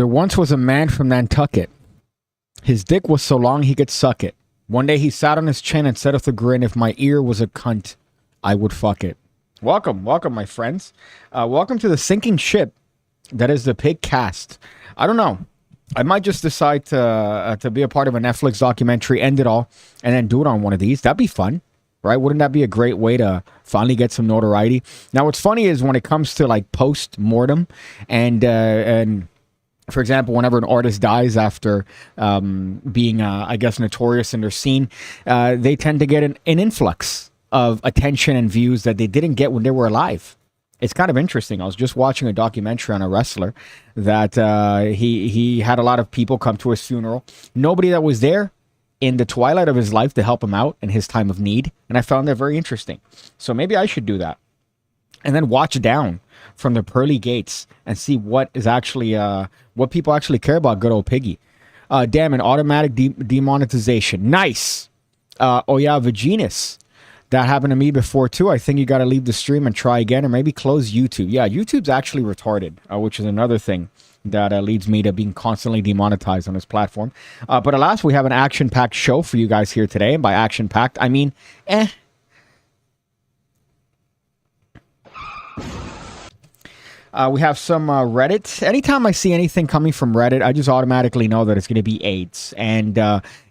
There once was a man from Nantucket. His dick was so long he could suck it. One day he sat on his chin and said with a grin, if my ear was a cunt, I would fuck it. Welcome, my friends. Welcome to the sinking ship that is the PigCast. I don't know. I might just decide to be a part of a Netflix documentary, end it all, and then do it on one of these. That'd be fun, right? Wouldn't that be a great way to finally get some notoriety? Now, what's funny is when it comes to like post-mortem and for example, whenever an artist dies after being, I guess, notorious in their scene, they tend to get an influx of attention and views that they didn't get when they were alive. It's kind of interesting. I was just watching a documentary on a wrestler that he had a lot of people come to his funeral. Nobody that was there in the twilight of his life to help him out in his time of need. And I found that very interesting. So maybe I should do that. And then watch down from the pearly gates and see what is actually what people actually care about. Good old Piggy. Damn, an automatic demonetization. Nice. Oh yeah, Vaginas. That happened to me before too. I think you got to leave the stream and try again, or maybe close YouTube. Yeah, YouTube's actually retarded, which is another thing that leads me to being constantly demonetized on this platform. But alas, we have an action-packed show for you guys here today. And by action-packed, I mean, we have some Reddit. Anytime I see anything coming from Reddit, I just automatically know that it's going to be AIDS. And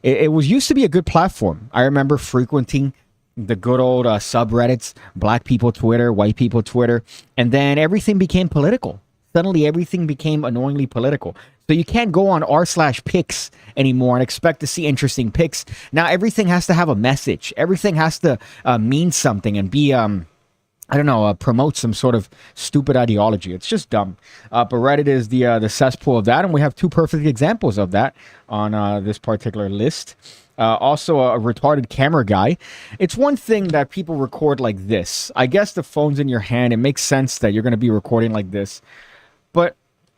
it was used to be a good platform. I remember frequenting the good old subreddits, black people Twitter, white people Twitter, and then everything became political. Suddenly everything became annoyingly political. So you can't go on r/pics anymore and expect to see interesting pics. Now everything has to have a message. Everything has to mean something and be I don't know, promote some sort of stupid ideology. It's just dumb. But Reddit is the cesspool of that, and we have two perfect examples of that on this particular list. Also, a retarded camera guy. It's one thing that people record like this. I guess the phone's in your hand. It makes sense that you're going to be recording like this. But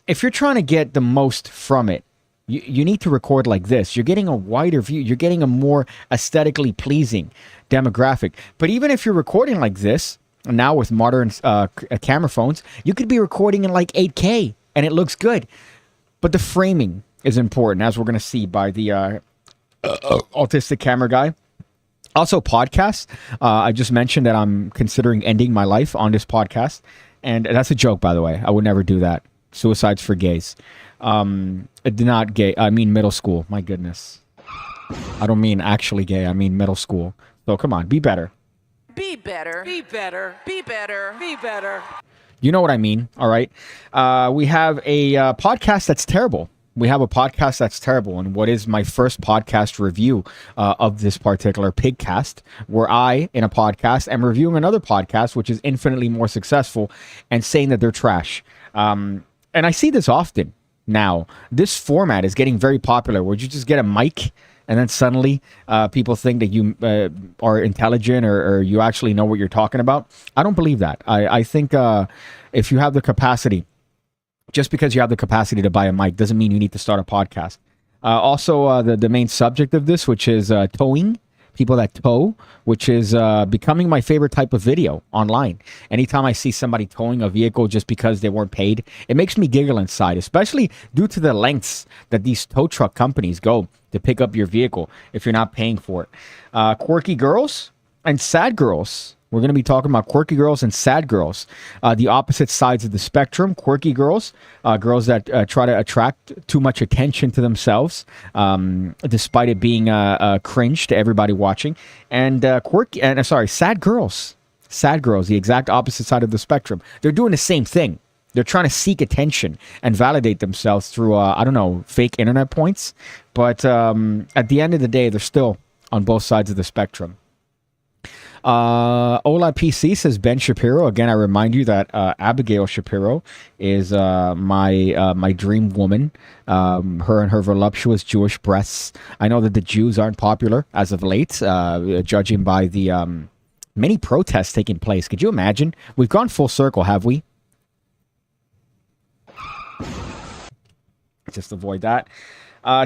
if you're trying to get the most from it, you need to record like this. You're getting a wider view. You're getting a more aesthetically pleasing demographic. But even if you're recording like this, now with modern camera phones, you could be recording in like 8K and it looks good. But the framing is important, as we're going to see by the autistic camera guy. Also podcasts. I just mentioned that I'm considering ending my life on this podcast. And that's a joke, by the way. I would never do that. Suicide's for gays. Not gay. I mean middle school. My goodness. I don't mean actually gay. I mean middle school. So come on, be better. Be better. Be better. Be better. Be better. You know what I mean, all right? We have a podcast that's terrible. We have a podcast that's terrible. And what is my first podcast review of this particular PigCast, where I, in a podcast, am reviewing another podcast, which is infinitely more successful, and saying that they're trash. And I see this often now. This format is getting very popular, where you just get a mic, and then suddenly people think that you are intelligent or you actually know what you're talking about. I don't believe that. I think if you have the capacity, just because you have the capacity to buy a mic doesn't mean you need to start a podcast. Also, the main subject of this, which is towing, people that tow, which is becoming my favorite type of video online. Anytime I see somebody towing a vehicle just because they weren't paid, it makes me giggle inside, especially due to the lengths that these tow truck companies go to pick up your vehicle if you're not paying for it. Quirky girls and sad girls. We're going to be talking about quirky girls and sad girls, the opposite sides of the spectrum. Quirky girls, girls that try to attract too much attention to themselves, despite it being cringe to everybody watching. And sad girls. Sad girls, the exact opposite side of the spectrum. They're doing the same thing. They're trying to seek attention and validate themselves through, fake internet points. But at the end of the day, they're still on both sides of the spectrum. Ola PC says Ben Shapiro. Again, I remind you that Abigail Shapiro is my dream woman. Her and her voluptuous Jewish breasts. I know that the Jews aren't popular as of late, judging by the many protests taking place. Could you imagine? We've gone full circle, have we? Just avoid that.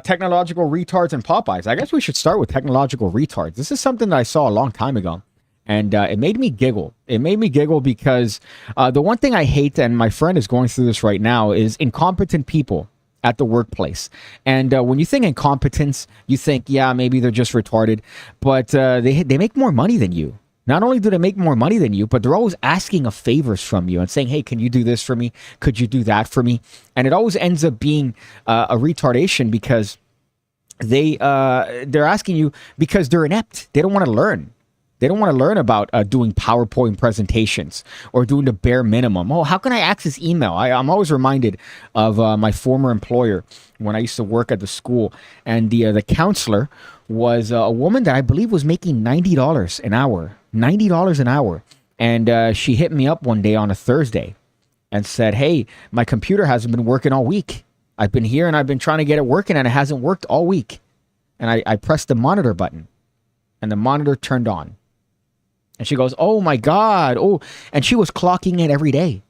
Technological retards and Popeyes. I guess we should start with technological retards. This is something that I saw a long time ago. And it made me giggle. It made me giggle because the one thing I hate, and my friend is going through this right now, is incompetent people at the workplace. And when you think incompetence, you think, yeah, maybe they're just retarded, but they make more money than you. Not only do they make more money than you, but they're always asking of favors from you and saying, hey, can you do this for me? Could you do that for me? And it always ends up being a retardation because they're asking you because they're inept. They don't want to learn. They don't want to learn about doing PowerPoint presentations or doing the bare minimum. Oh, how can I access email? I'm always reminded of my former employer when I used to work at the school. And the counselor was a woman that I believe was making $90 an hour. $90 an hour. And she hit me up one day on a Thursday and said, hey, my computer hasn't been working all week. I've been here and I've been trying to get it working and it hasn't worked all week. And I pressed the monitor button and the monitor turned on. And she goes, oh my God. Oh, and she was clocking it every day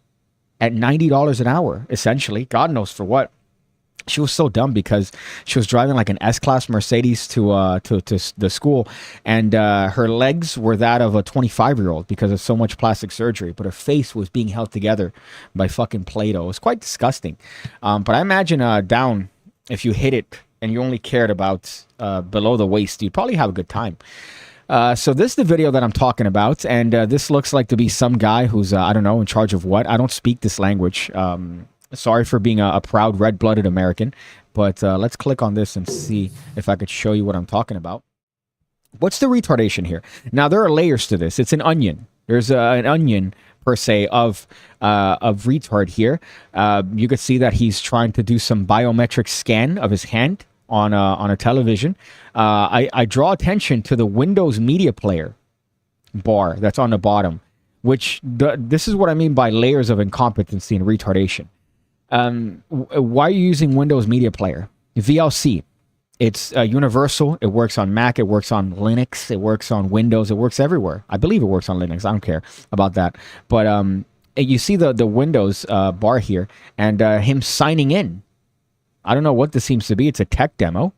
at $90 an hour, essentially. God knows for what. She was so dumb because she was driving like an S-Class Mercedes to the school. And her legs were that of a 25-year-old because of so much plastic surgery. But her face was being held together by fucking Play-Doh. It was quite disgusting. But I imagine down, if you hit it and you only cared about below the waist, you'd probably have a good time. So this is the video that I'm talking about, and this looks like to be some guy who's, I don't know, in charge of what. I don't speak this language. Sorry for being a proud red-blooded American, but let's click on this and see if I could show you what I'm talking about. What's the retardation here? Now, there are layers to this. It's an onion. There's an onion, per se, of retard here. You could see that he's trying to do some biometric scan of his hand on a television. I draw attention to the Windows Media Player bar that's on the bottom, which this is what I mean by layers of incompetency and retardation. Why are you using Windows Media Player? VLC. It's universal. It works on Mac. It works on Linux. It works on Windows. It works everywhere. I believe it works on Linux. I don't care about that. But you see the Windows bar here and him signing in. I don't know what this seems to be. It's a tech demo.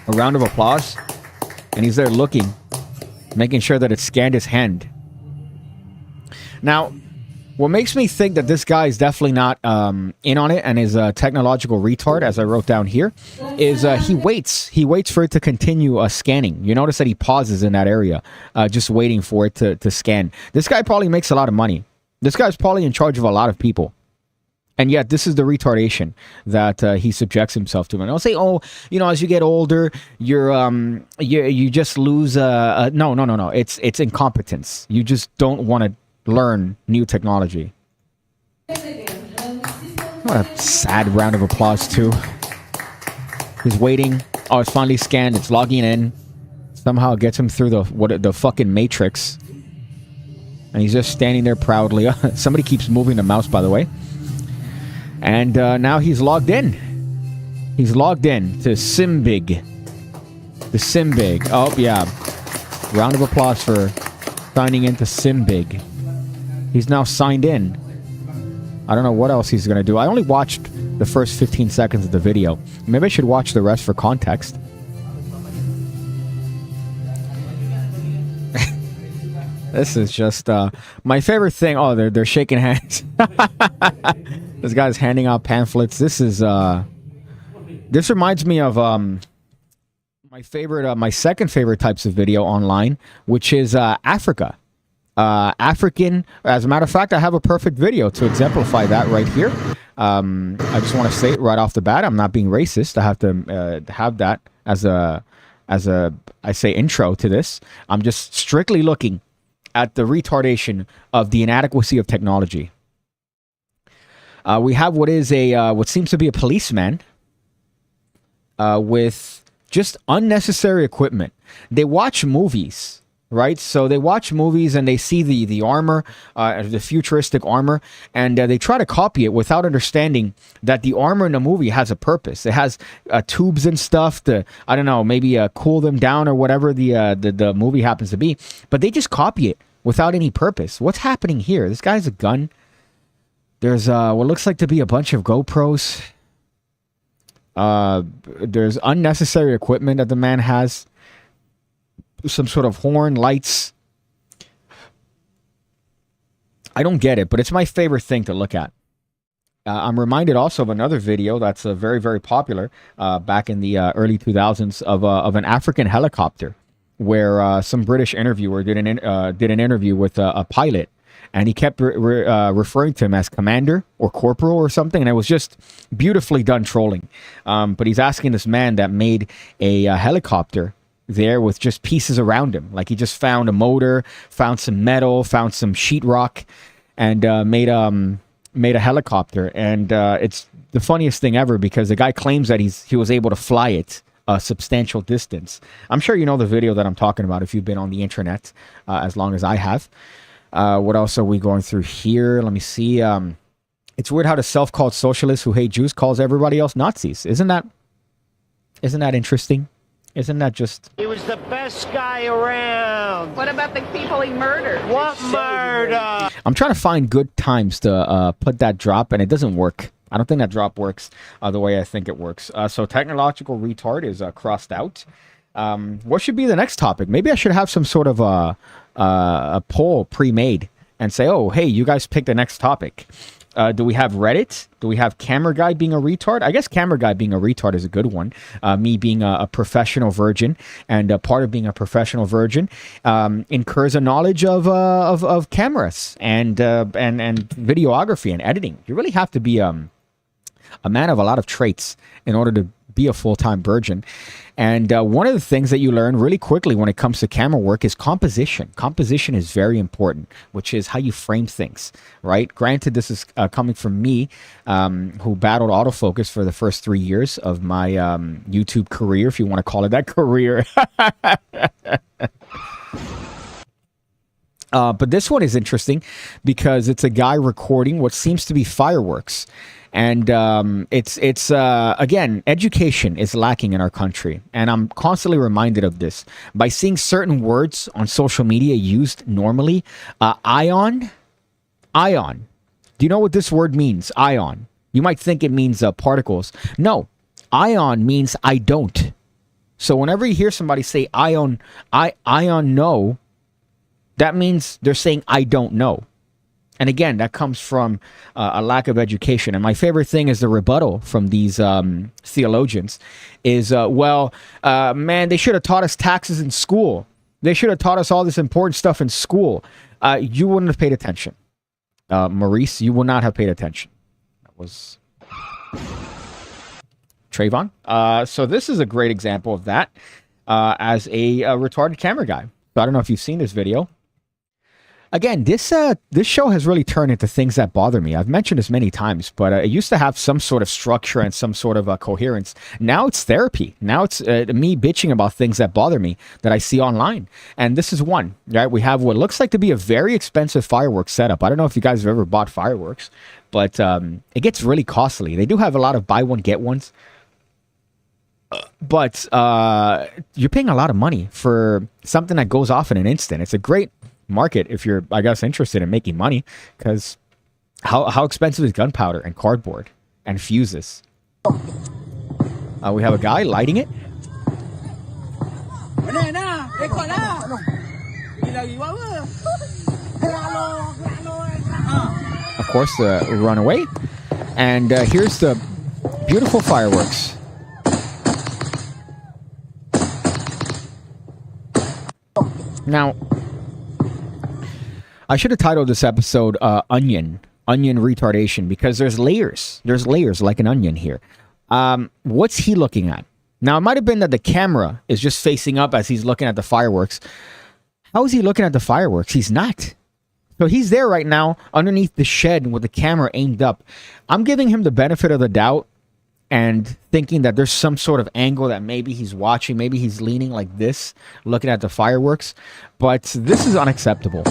A round of applause. And he's there looking, making sure that it scanned his hand. Now, what makes me think that this guy is definitely not in on it and is a technological retard, as I wrote down here, is he waits. He waits for it to continue scanning. You notice that he pauses in that area, just waiting for it to scan. This guy probably makes a lot of money. This guy's probably in charge of a lot of people. And yet, this is the retardation that he subjects himself to. And I'll say, oh, you know, as you get older, you just lose. No. It's incompetence. You just don't want to learn new technology. What a sad round of applause too. He's waiting. Oh, it's finally scanned. It's logging in. Somehow it gets him through the fucking matrix. And he's just standing there proudly. Somebody keeps moving the mouse, by the way. And now he's logged in. He's logged in to Simbig. The Simbig. Oh, yeah. Round of applause for signing into Simbig. He's now signed in. I don't know what else he's going to do. I only watched the first 15 seconds of the video. Maybe I should watch the rest for context. This is just my favorite thing. Oh, they're shaking hands. This guy's handing out pamphlets. This reminds me of my second favorite types of video online, which is Africa. African. As a matter of fact, I have a perfect video to exemplify that right here. I just want to say it right off the bat. I'm not being racist. I have to have that as a I say intro to this. I'm just strictly looking at the retardation of the inadequacy of technology. We have what seems to be a policeman with just unnecessary equipment. They watch movies, right? So they watch movies and they see the armor, the futuristic armor, and they try to copy it without understanding that the armor in the movie has a purpose. It has tubes and stuff to, I don't know, maybe cool them down or whatever the movie happens to be. But they just copy it without any purpose. What's happening here? This guy's a gun. There's what looks like to be a bunch of GoPros. There's unnecessary equipment that the man has. Some sort of horn, lights. I don't get it, but it's my favorite thing to look at. I'm reminded also of another video that's very, very popular back in the early 2000s of an African helicopter where some British interviewer did an interview with a pilot, and he kept referring to him as commander or corporal or something, and it was just beautifully done trolling. But he's asking this man that made a helicopter there with just pieces around him. Like he just found a motor, found some metal, found some sheetrock, and made a helicopter. And it's the funniest thing ever because the guy claims that he was able to fly it a substantial distance. I'm sure you know the video that I'm talking about if you've been on the internet as long as I have. What else are we going through here? Let me see. It's weird how the self-called socialists who hate Jews calls everybody else Nazis. Isn't that interesting? Isn't that just... He was the best guy around. What about the people he murdered? What murder? I'm trying to find good times to put that drop, and it doesn't work. I don't think that drop works the way I think it works. So technological retard is crossed out. What should be the next topic? Maybe I should have some sort of a poll pre-made and say, oh, hey, you guys pick the next topic. Do we have Reddit? Do we have Camera Guy being a retard? I guess Camera Guy being a retard is a good one. Me being a professional virgin, and part of being a professional virgin incurs a knowledge of cameras and videography and editing. You really have to be a man of a lot of traits in order to be a full-time virgin. And one of the things that you learn really quickly when it comes to camera work is composition. Composition is very important, which is how you frame things, right? Granted, this is coming from me, who battled autofocus for the first 3 years of my YouTube career, if you want to call it that career. But this one is interesting because it's a guy recording what seems to be fireworks. And it's again, education is lacking in our country. And I'm constantly reminded of this by seeing certain words on social media used normally. Ion. Do you know what this word means? Ion. You might think it means particles. No, ion means I don't. So whenever you hear somebody say ion no, that means they're saying I don't know. And again, that comes from a lack of education. And my favorite thing is the rebuttal from these theologians is, man, they should have taught us taxes in school. They should have taught us all this important stuff in school. You wouldn't have paid attention. Maurice, you would not have paid attention. That was Trayvon. So this is a great example of that as a retarded camera guy. So I don't know if you've seen this video. Again, this show has really turned into things that bother me. I've mentioned this many times, but it used to have some sort of structure and some sort of coherence. Now it's therapy. Now it's me bitching about things that bother me that I see online. And this is one, right? We have what looks like to be a very expensive fireworks setup. I don't know if you guys have ever bought fireworks, but it gets really costly. They do have a lot of buy one, get ones. But you're paying a lot of money for something that goes off in an instant. It's a great market if you're, I guess, interested in making money, because how expensive is gunpowder and cardboard and fuses? We have a guy lighting it. Of course, the runaway. And here's the beautiful fireworks. Now, I should have titled this episode Onion Retardation, because there's layers. There's layers like an onion here. What's he looking at? Now, it might have been that the camera is just facing up as he's looking at the fireworks. How is he looking at the fireworks? He's not. So he's there right now underneath the shed with the camera aimed up. I'm giving him the benefit of the doubt and thinking that there's some sort of angle that maybe he's watching. Maybe he's leaning like this, looking at the fireworks. But this is unacceptable.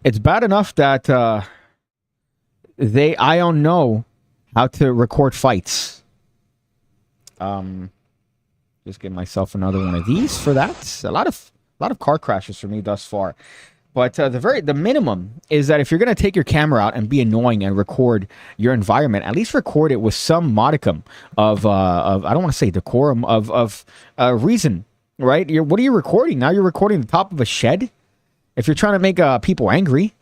It's bad enough that I don't know how to record fights. Just give myself another one of these for that. A lot of car crashes for me thus far. But the minimum is that if you're going to take your camera out and be annoying and record your environment, at least record it with some modicum of I don't want to say decorum, of reason right? What are you recording? Now you're recording the top of a shed? If you're trying to make people angry,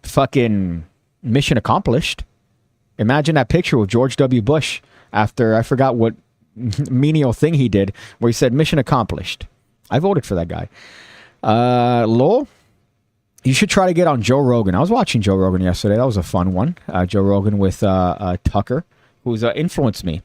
fucking mission accomplished. Imagine that picture with George W. Bush after, I forgot what menial thing he did, where he said, mission accomplished. I voted for that guy. Lowell, you should try to get on Joe Rogan. I was watching Joe Rogan yesterday. That was a fun one. Joe Rogan with Tucker, who's influenced me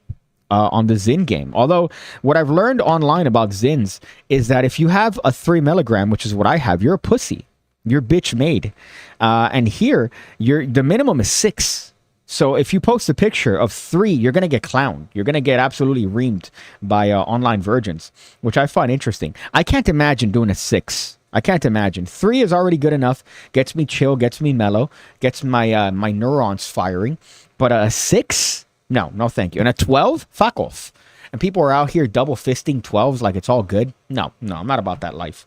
on the Zyn game. Although, what I've learned online about Zyns is that if you have a 3 milligram, which is what I have, you're a pussy. You're bitch made. And here, the minimum is 6. So if you post a picture of 3, you're going to get clowned. You're going to get absolutely reamed by online virgins, which I find interesting. I can't imagine doing a 6. I can't imagine. 3 is already good enough. Gets me chill, gets me mellow, gets my my neurons firing. But a 6? No, thank you. And a 12? Fuck off. And people are out here double fisting 12s like it's all good. No, I'm not about that life.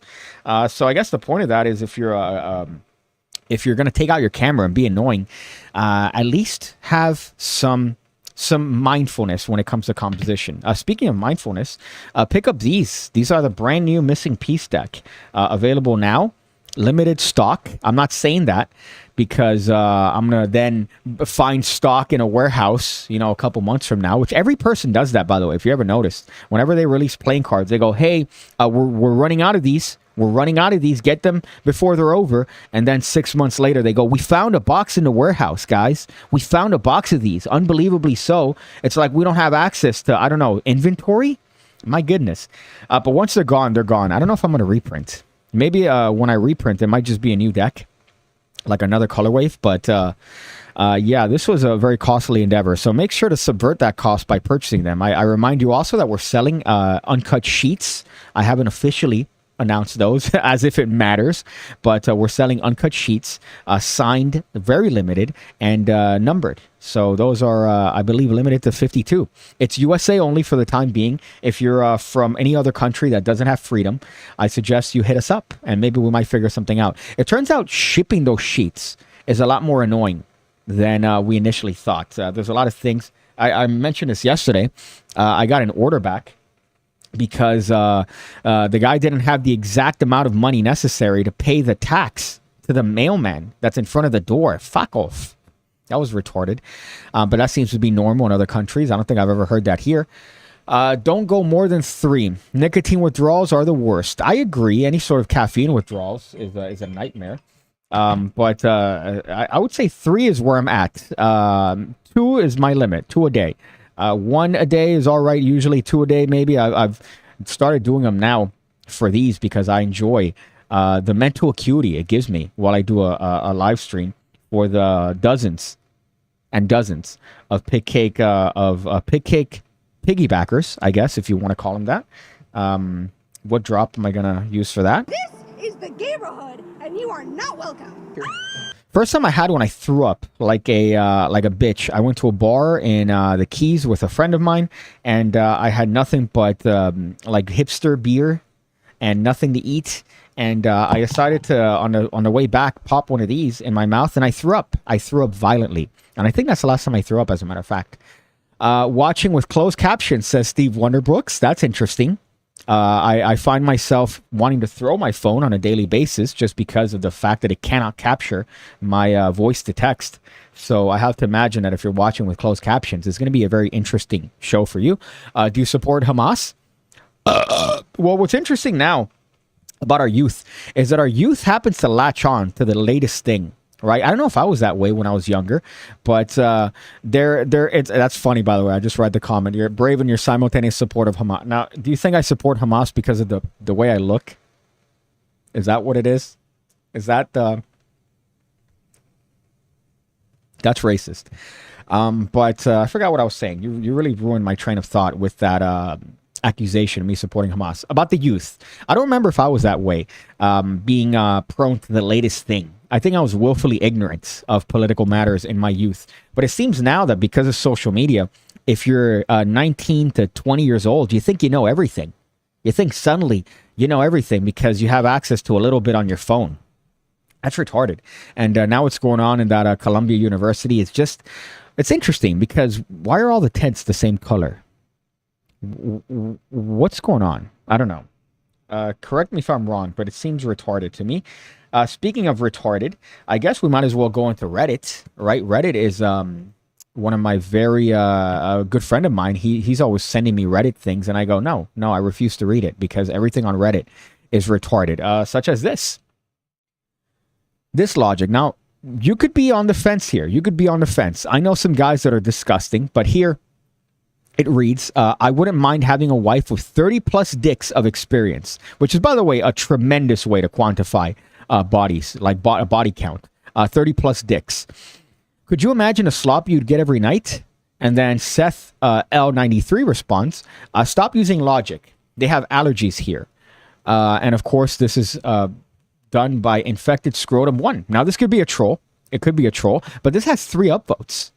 So I guess the point of that is if you're going to take out your camera and be annoying, at least have some mindfulness when it comes to composition. Speaking of mindfulness, pick up these. These are the brand new Missing Piece deck. Available now. Limited stock. I'm not saying that because I'm going to then find stock in a warehouse, a couple months from now, which every person does that, by the way, if you ever noticed. Whenever they release playing cards, they go, hey, we're running out of these. We're running out of these. Get them before they're over. And then 6 months later, they go, we found a box in the warehouse, guys. We found a box of these. Unbelievably so. It's like we don't have access to, I don't know, inventory? My goodness. But once they're gone, they're gone. I don't know if I'm going to reprint. Maybe when I reprint, it might just be a new deck, like another color wave. But yeah, this was a very costly endeavor. So make sure to subvert that cost by purchasing them. I remind you also that we're selling uncut sheets. I haven't officially announced those as if it matters, but we're selling uncut sheets, signed, very limited, and numbered. So those are, I believe, limited to 52. It's USA only for the time being. If you're from any other country that doesn't have freedom, I suggest you hit us up, and maybe we might figure something out. It turns out shipping those sheets is a lot more annoying than we initially thought. There's a lot of things. I mentioned this yesterday. I got an order back because the guy didn't have the exact amount of money necessary to pay the tax to the mailman that's in front of the door. Fuck off. That was retarded. But that seems to be normal in other countries. I don't think I've ever heard that here. Don't go more than 3. Nicotine withdrawals are the worst. I agree. Any sort of caffeine withdrawals is a nightmare. But I would say 3 is where I'm at. 2 is my limit. 2 a day. 1 a day is all right. Usually 2 a day, maybe. I've started doing them now for these because I enjoy the mental acuity it gives me while I do a live stream for the dozens and dozens of PigCake piggybackers, I guess, if you want to call them that. What drop am I gonna use for that? This is the neighborhood, and you are not welcome. First time I had one, I threw up like a bitch. I went to a bar in the Keys with a friend of mine, and I had nothing but like hipster beer and nothing to eat. And I decided to on the way back pop one of these in my mouth, and I threw up. I threw up violently, and I think that's the last time I threw up, as a matter of fact. Watching with closed captions, says Steve Wonderbrooks. That's interesting. I find myself wanting to throw my phone on a daily basis just because of the fact that it cannot capture my voice to text. So I have to imagine that if you're watching with closed captions, it's going to be a very interesting show for you. Do you support Hamas? Well, what's interesting now about our youth is that our youth happens to latch on to the latest thing. Right, I don't know if I was that way when I was younger, but that's funny. By the way, I just read the comment. You're brave in your simultaneous support of Hamas. Now, do you think I support Hamas because of the way I look? Is that what it is? Is that that's racist? But I forgot what I was saying. You really ruined my train of thought with that accusation of me supporting Hamas about the youth. I don't remember if I was that way, being prone to the latest thing. I think I was willfully ignorant of political matters in my youth. But it seems now that because of social media, if you're 19 to 20 years old, you think you know everything. You think suddenly you know everything because you have access to a little bit on your phone. That's retarded. And now what's going on in that Columbia University is just, it's interesting because why are all the tents the same color? What's going on? I don't know. Correct me if I'm wrong, but it seems retarded to me. Speaking of retarded, I guess we might as well go into Reddit, right? Reddit is one of my very a good friend of mine. He's always sending me Reddit things, and I go, no, I refuse to read it because everything on Reddit is retarded, such as this logic. Now, you could be on the fence here. You could be on the fence. I know some guys that are disgusting, but here it reads, I wouldn't mind having a wife with 30 plus dicks of experience, which is, by the way, a tremendous way to quantify bodies, like body count. 30 plus dicks. Could you imagine a slop you'd get every night? And then Seth L93 responds, stop using logic. They have allergies here. And of course, this is done by Infected Scrotum 1. Now, this could be a troll. It could be a troll, but this has 3 upvotes.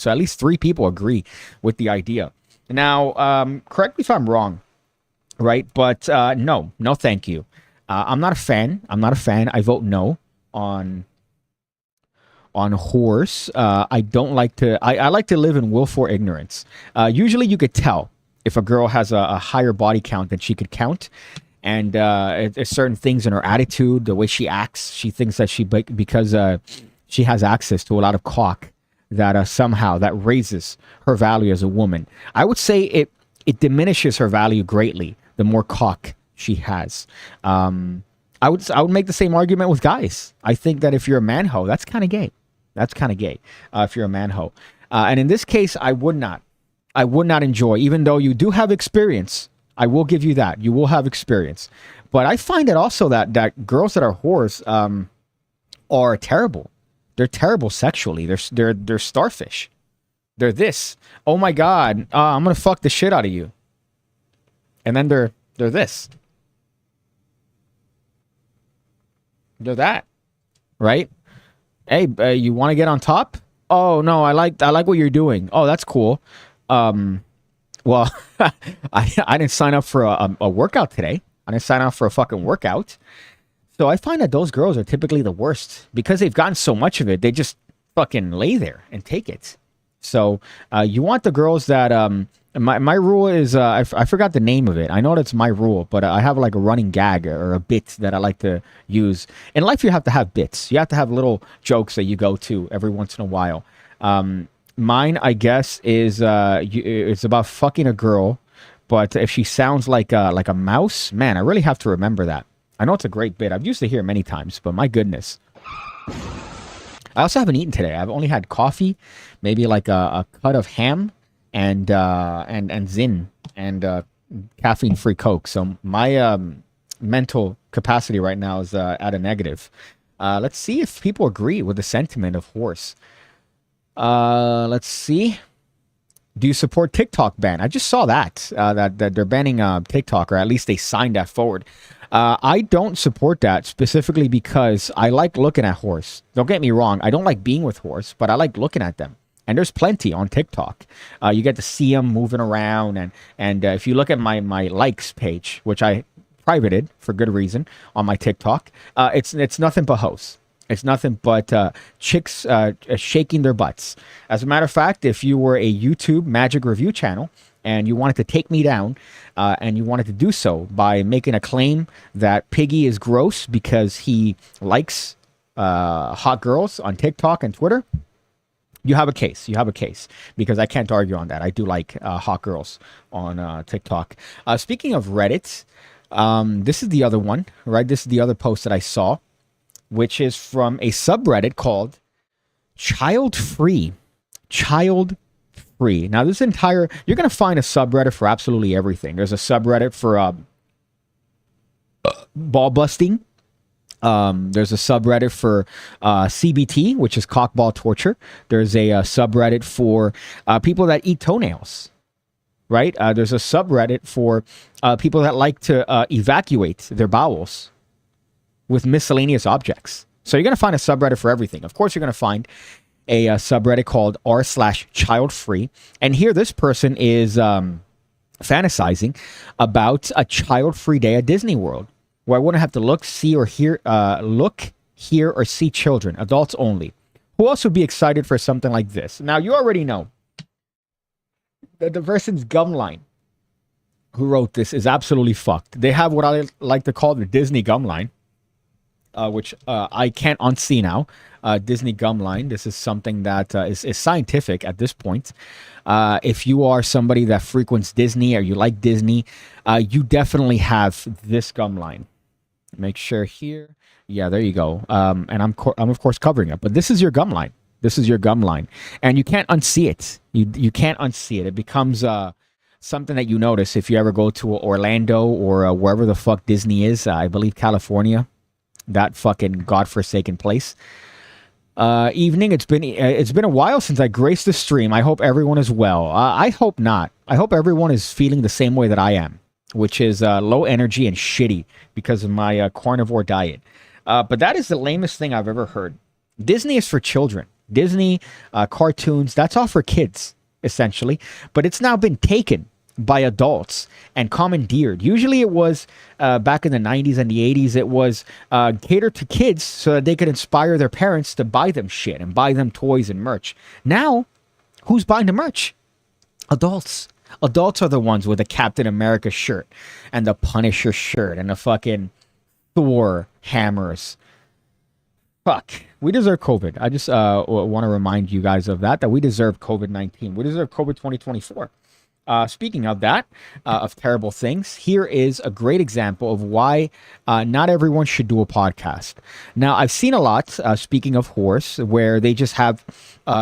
So at least 3 people agree with the idea. Now, correct me if I'm wrong, right? But no, thank you. I'm not a fan. I vote no on horse. I don't like to. I like to live in willful ignorance. Usually, you could tell if a girl has a higher body count than she could count, and it's certain things in her attitude, the way she acts. She thinks that because she has access to a lot of cock, that somehow that raises her value as a woman. I would say it diminishes her value greatly the more cock she has. I would make the same argument with guys. I think that if you're a man-ho, that's kind of gay. If you're a man-ho. And in this case, I would not enjoy, even though you do have experience. I will give you that. You will have experience. But I find it also that girls that are whores are terrible. They're terrible sexually. They're starfish. They're this. Oh my God, I'm gonna fuck the shit out of you. And then they're this. They're that. Right? Hey, you want to get on top? Oh no, I like what you're doing. Oh, that's cool. Well, I didn't sign up for a workout today. I didn't sign up for a fucking workout. So I find that those girls are typically the worst because they've gotten so much of it. They just fucking lay there and take it. So you want the girls that my rule is I forgot the name of it. I know that's my rule, but I have like a running gag or a bit that I like to use. In life, you have to have bits. You have to have little jokes that you go to every once in a while. Mine, I guess, is it's about fucking a girl, but if she sounds like a mouse, man, I really have to remember that. I know it's a great bit. I've used it here many times, but my goodness. I also haven't eaten today. I've only had coffee, maybe like a cut of ham, and Zyn and caffeine-free Coke. So my mental capacity right now is at a negative. Let's see if people agree with the sentiment of horse. Let's see. Do you support TikTok ban? I just saw that they're banning TikTok, or at least they signed that forward. I don't support that specifically because I like looking at horse. Don't get me wrong. I don't like being with horse, but I like looking at them. And there's plenty on TikTok. You get to see them moving around. And if you look at my likes page, which I privated for good reason on my TikTok, it's nothing but hoes. It's nothing but chicks shaking their butts. As a matter of fact, if you were a YouTube magic review channel and you wanted to take me down and you wanted to do so by making a claim that Piggy is gross because he likes hot girls on TikTok and Twitter, you have a case. Because I can't argue on that. I do like hot girls on TikTok. Speaking of Reddit, this is the other one, right? This is the other post that I saw, which is from a subreddit called Child Free. Now, you're going to find a subreddit for absolutely everything. There's a subreddit for ball busting. There's a subreddit for CBT, which is cockball torture. There's a subreddit for people that eat toenails, right? There's a subreddit for people that like to evacuate their bowels with miscellaneous objects. So you're going to find a subreddit for everything. Of course, you're going to find a subreddit called r/childfree. And here this person is fantasizing about a child-free day at Disney World, where I wouldn't have to look, hear, or see children, adults only. Who else would be excited for something like this? Now, you already know that the person's gum line who wrote this is absolutely fucked. They have what I like to call the Disney gum line, which I can't unsee now. Disney gum line. This is something that is scientific at this point. If you are somebody that frequents Disney or you like Disney, you definitely have this gum line. Make sure here. Yeah, there you go. And I'm of course covering it, but this is your gum line. This is your gum line, and you can't unsee it. You can't unsee it. It becomes something that you notice if you ever go to Orlando or wherever the fuck Disney is. I believe California, that fucking godforsaken place. Evening. It's been a while since I graced the stream. I hope everyone is well. I hope not. I hope everyone is feeling the same way that I am, which is low energy and shitty because of my carnivore diet. But that is the lamest thing I've ever heard. Disney is for children. Disney cartoons, that's all for kids, essentially. But it's now been taken by adults and commandeered. Usually it was back in the 90s and the 80s, it was catered to kids so that they could inspire their parents to buy them shit and buy them toys and merch. Now, who's buying the merch? Adults. Adults are the ones with the Captain America shirt and the Punisher shirt and the fucking Thor hammers. Fuck. We deserve COVID. I just want to remind you guys of that we deserve COVID-19. We deserve COVID 2024. Speaking of that, of terrible things, here is a great example of why not everyone should do a podcast. Now, I've seen a lot, speaking of horse, where they just have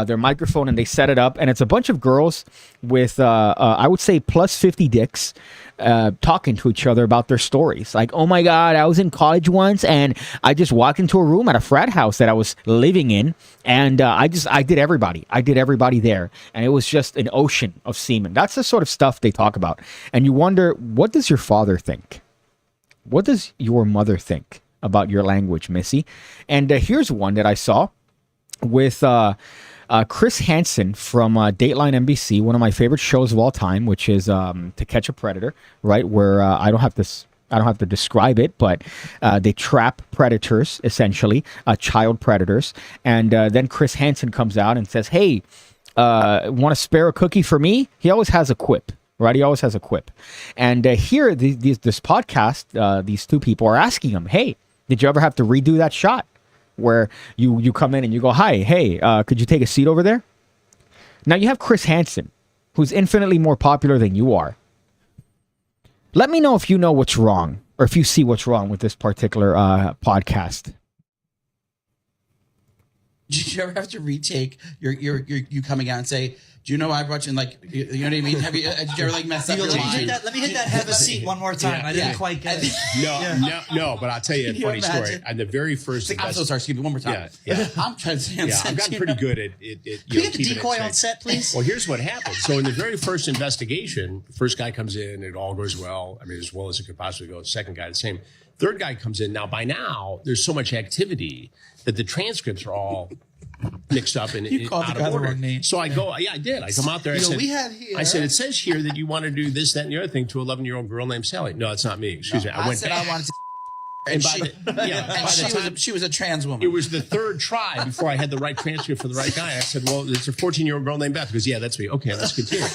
their microphone and they set it up, and it's a bunch of girls with, I would say, plus 50 dicks, talking to each other about their stories. Like, oh my God, I was in college once and I just walked into a room at a frat house that I was living in, and I did everybody. I did everybody there. And it was just an ocean of semen. That's the sort of stuff they talk about. And you wonder, what does your father think? What does your mother think about your language, Missy? And here's one that I saw with Chris Hansen from Dateline NBC, one of my favorite shows of all time, which is To Catch a Predator, right? Where I don't have to describe it, but they trap predators, essentially, child predators. And then Chris Hansen comes out and says, hey, want to spare a cookie for me? He always has a quip, right? He always has a quip. And here, this podcast, these two people are asking him, hey, did you ever have to redo that shot? Where you come in and you go, hi, hey, could you take a seat over there? Now you have Chris Hansen, who's infinitely more popular than you are. Let me know if you know what's wrong, or if you see what's wrong with this particular podcast. Did you ever have to retake you coming out and say, do you know I brought you in, like, you know what I mean? Did you ever like mess up your line? Let me hit that have a seat one more time. I didn't quite get it. No, but I'll tell you a funny story. On the very first I'm so sorry, excuse me, one more time. Yeah. I'm trying to say I've gotten pretty good at it. Can we get the decoy on set, please? Well, here's what happened. So in the very first investigation, the first guy comes in, it all goes well. I mean, as well as it could possibly go. Second guy, the same. Third guy comes in. Now, by now, there's so much activity that the transcripts are all mixed up and out of order. So I go, I did. I come out there. I said, it says here that you want to do this, that, and the other thing to an 11-year-old girl named Sally. No, it's not me. Excuse me. I wanted to. And she was a trans woman. It was the third try before I had the right transcript for the right guy. I said, well, it's a 14-year-old girl named Beth. He goes, yeah, that's me. Okay, let's continue.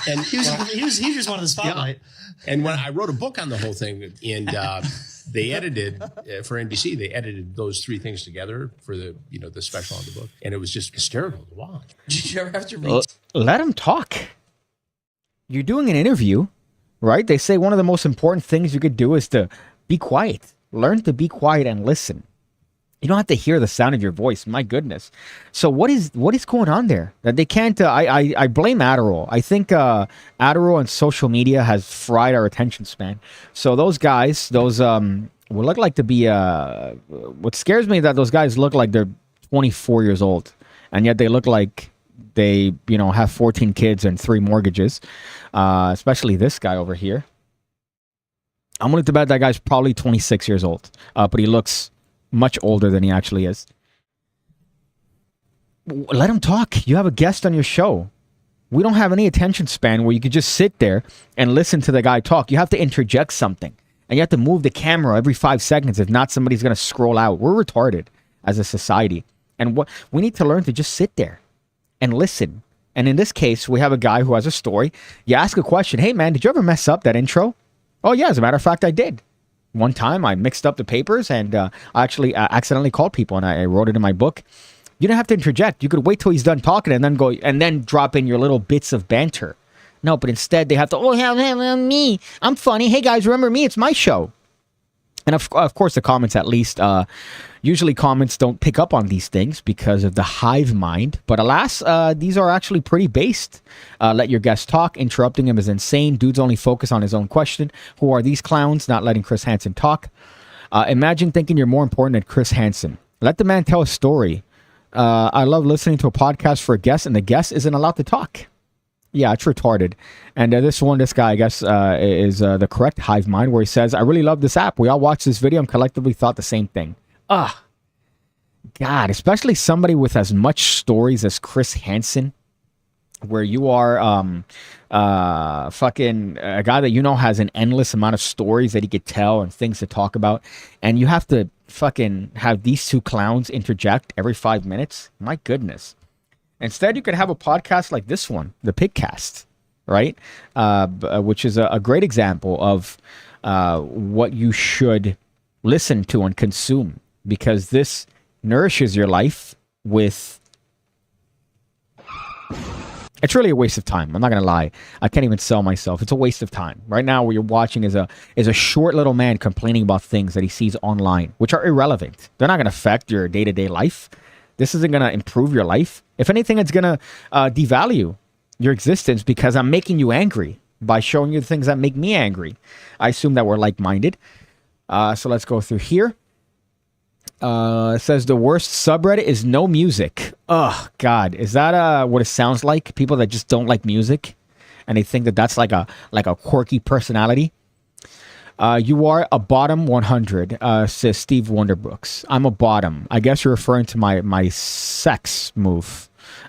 And he just wanted the spotlight. Yeah. And when I wrote a book on the whole thing, and they edited for NBC, they edited those three things together for the special on the book, and it was just hysterical to watch. Did you ever have to read? Let him talk. You're doing an interview, right? They say one of the most important things you could do is to be quiet. Learn to be quiet and listen. You don't have to hear the sound of your voice. My goodness. So what is going on there? That they can't. I blame Adderall. I think Adderall and social media has fried our attention span. So those guys, would look like to be. What scares me is that those guys look like they're 24 years old, and yet they look like they have 14 kids and 3 mortgages. Especially this guy over here. I'm willing to bet that guy's probably 26 years old, but he looks much older than he actually is. Let him talk. You have a guest on your show. We don't have any attention span where you could just sit there and listen to the guy talk. You have to interject something, and you have to move the camera every 5 seconds. If not, somebody's going to scroll out. We're retarded as a society, and we need to learn to just sit there and listen And in this case, we have a guy who has a story. You ask a question. Hey, man, did you ever mess up that intro? Oh, yeah. As a matter of fact, I did. One time I mixed up the papers and I actually accidentally called people, and I wrote it in my book. You don't have to interject. You could wait till he's done talking and then go and then drop in your little bits of banter. No, but instead they have to, oh, yeah, me. I'm funny. Hey, guys, remember me? It's my show. And of course, the comments, at least, usually comments don't pick up on these things because of the hive mind. But alas, these are actually pretty based. Let your guest talk. Interrupting him is insane. Dudes only focus on his own question. Who are these clowns? Not letting Chris Hansen talk. Imagine thinking you're more important than Chris Hansen. Let the man tell a story. I love listening to a podcast for a guest, and the guest isn't allowed to talk. Yeah, it's retarded. And this guy, I guess, is the correct hive mind, where he says, I really love this app. We all watched this video and collectively thought the same thing. God, especially somebody with as much stories as Chris Hansen, where you are fucking a guy that has an endless amount of stories that he could tell and things to talk about. And you have to fucking have these two clowns interject every 5 minutes. My goodness. Instead, you could have a podcast like this one, the PigCast, right? Which is a great example of what you should listen to and consume, because this nourishes your life with... It's really a waste of time. I'm not going to lie. I can't even sell myself. It's a waste of time. Right now, what you're watching is a short little man complaining about things that he sees online, which are irrelevant. They're not going to affect your day-to-day life. This isn't going to improve your life. If anything, it's going to devalue your existence, because I'm making you angry by showing you the things that make me angry. I assume that we're like-minded. So let's go through here. It says the worst subreddit is no music. Oh, God. Is that what it sounds like? People that just don't like music, and they think that that's like a quirky personality. You are a bottom 100, says Steve Wonderbrooks. I'm a bottom. I guess you're referring to my sex move.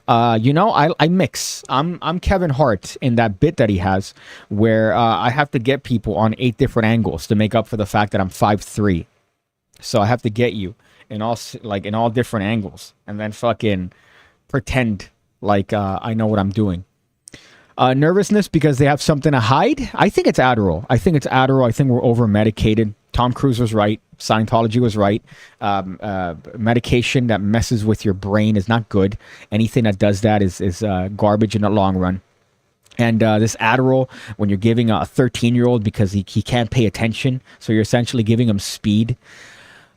I mix. I'm Kevin Hart in that bit that he has where I have to get people on 8 different angles to make up for the fact that I'm 5'3". So I have to get you in all different angles and then fucking pretend like I know what I'm doing. Nervousness because they have something to hide. I think it's Adderall. I think we're over medicated. Tom Cruise was right. Scientology was right. Medication that messes with your brain is not good. Anything that does that is garbage in the long run. And this Adderall, when you're giving a 13-year-old because he can't pay attention, so you're essentially giving him speed.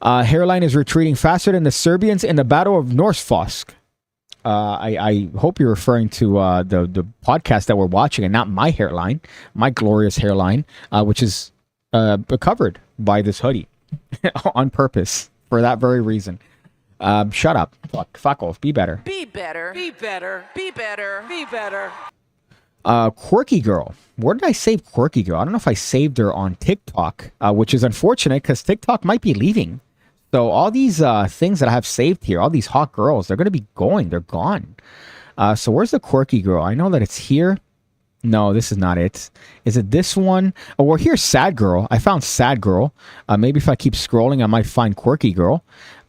Hairline is retreating faster than the Serbians in the Battle of Northfosk. I hope you're referring to the podcast that we're watching and not my hairline, my glorious hairline, which is covered by this hoodie on purpose for that very reason. Shut up. Fuck off. Be better. Be better. Be better. Be better. Be better. Quirky Girl. Where did I save Quirky Girl? I don't know if I saved her on TikTok, which is unfortunate because TikTok might be leaving. So all these things that I have saved here, all these hot girls, they're going to be going. They're gone. So where's the Quirky Girl? I know that it's here. No, this is not it. Is it this one? Oh, well, here's Sad Girl. I found Sad Girl. Maybe if I keep scrolling, I might find Quirky Girl.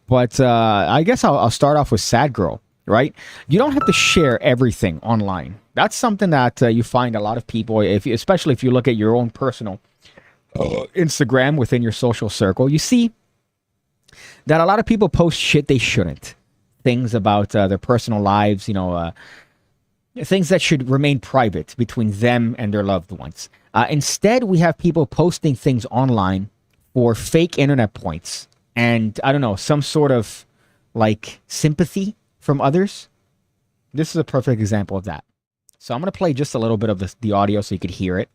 But I guess I'll start off with Sad Girl, right? You don't have to share everything online. That's something that you find a lot of people, especially if you look at your own personal Instagram within your social circle. You see that a lot of people post shit they shouldn't. Things about their personal lives, things that should remain private between them and their loved ones. Instead, we have people posting things online for fake internet points and, I don't know, some sort of, sympathy from others. This is a perfect example of that. So I'm going to play just a little bit of the audio so you could hear it.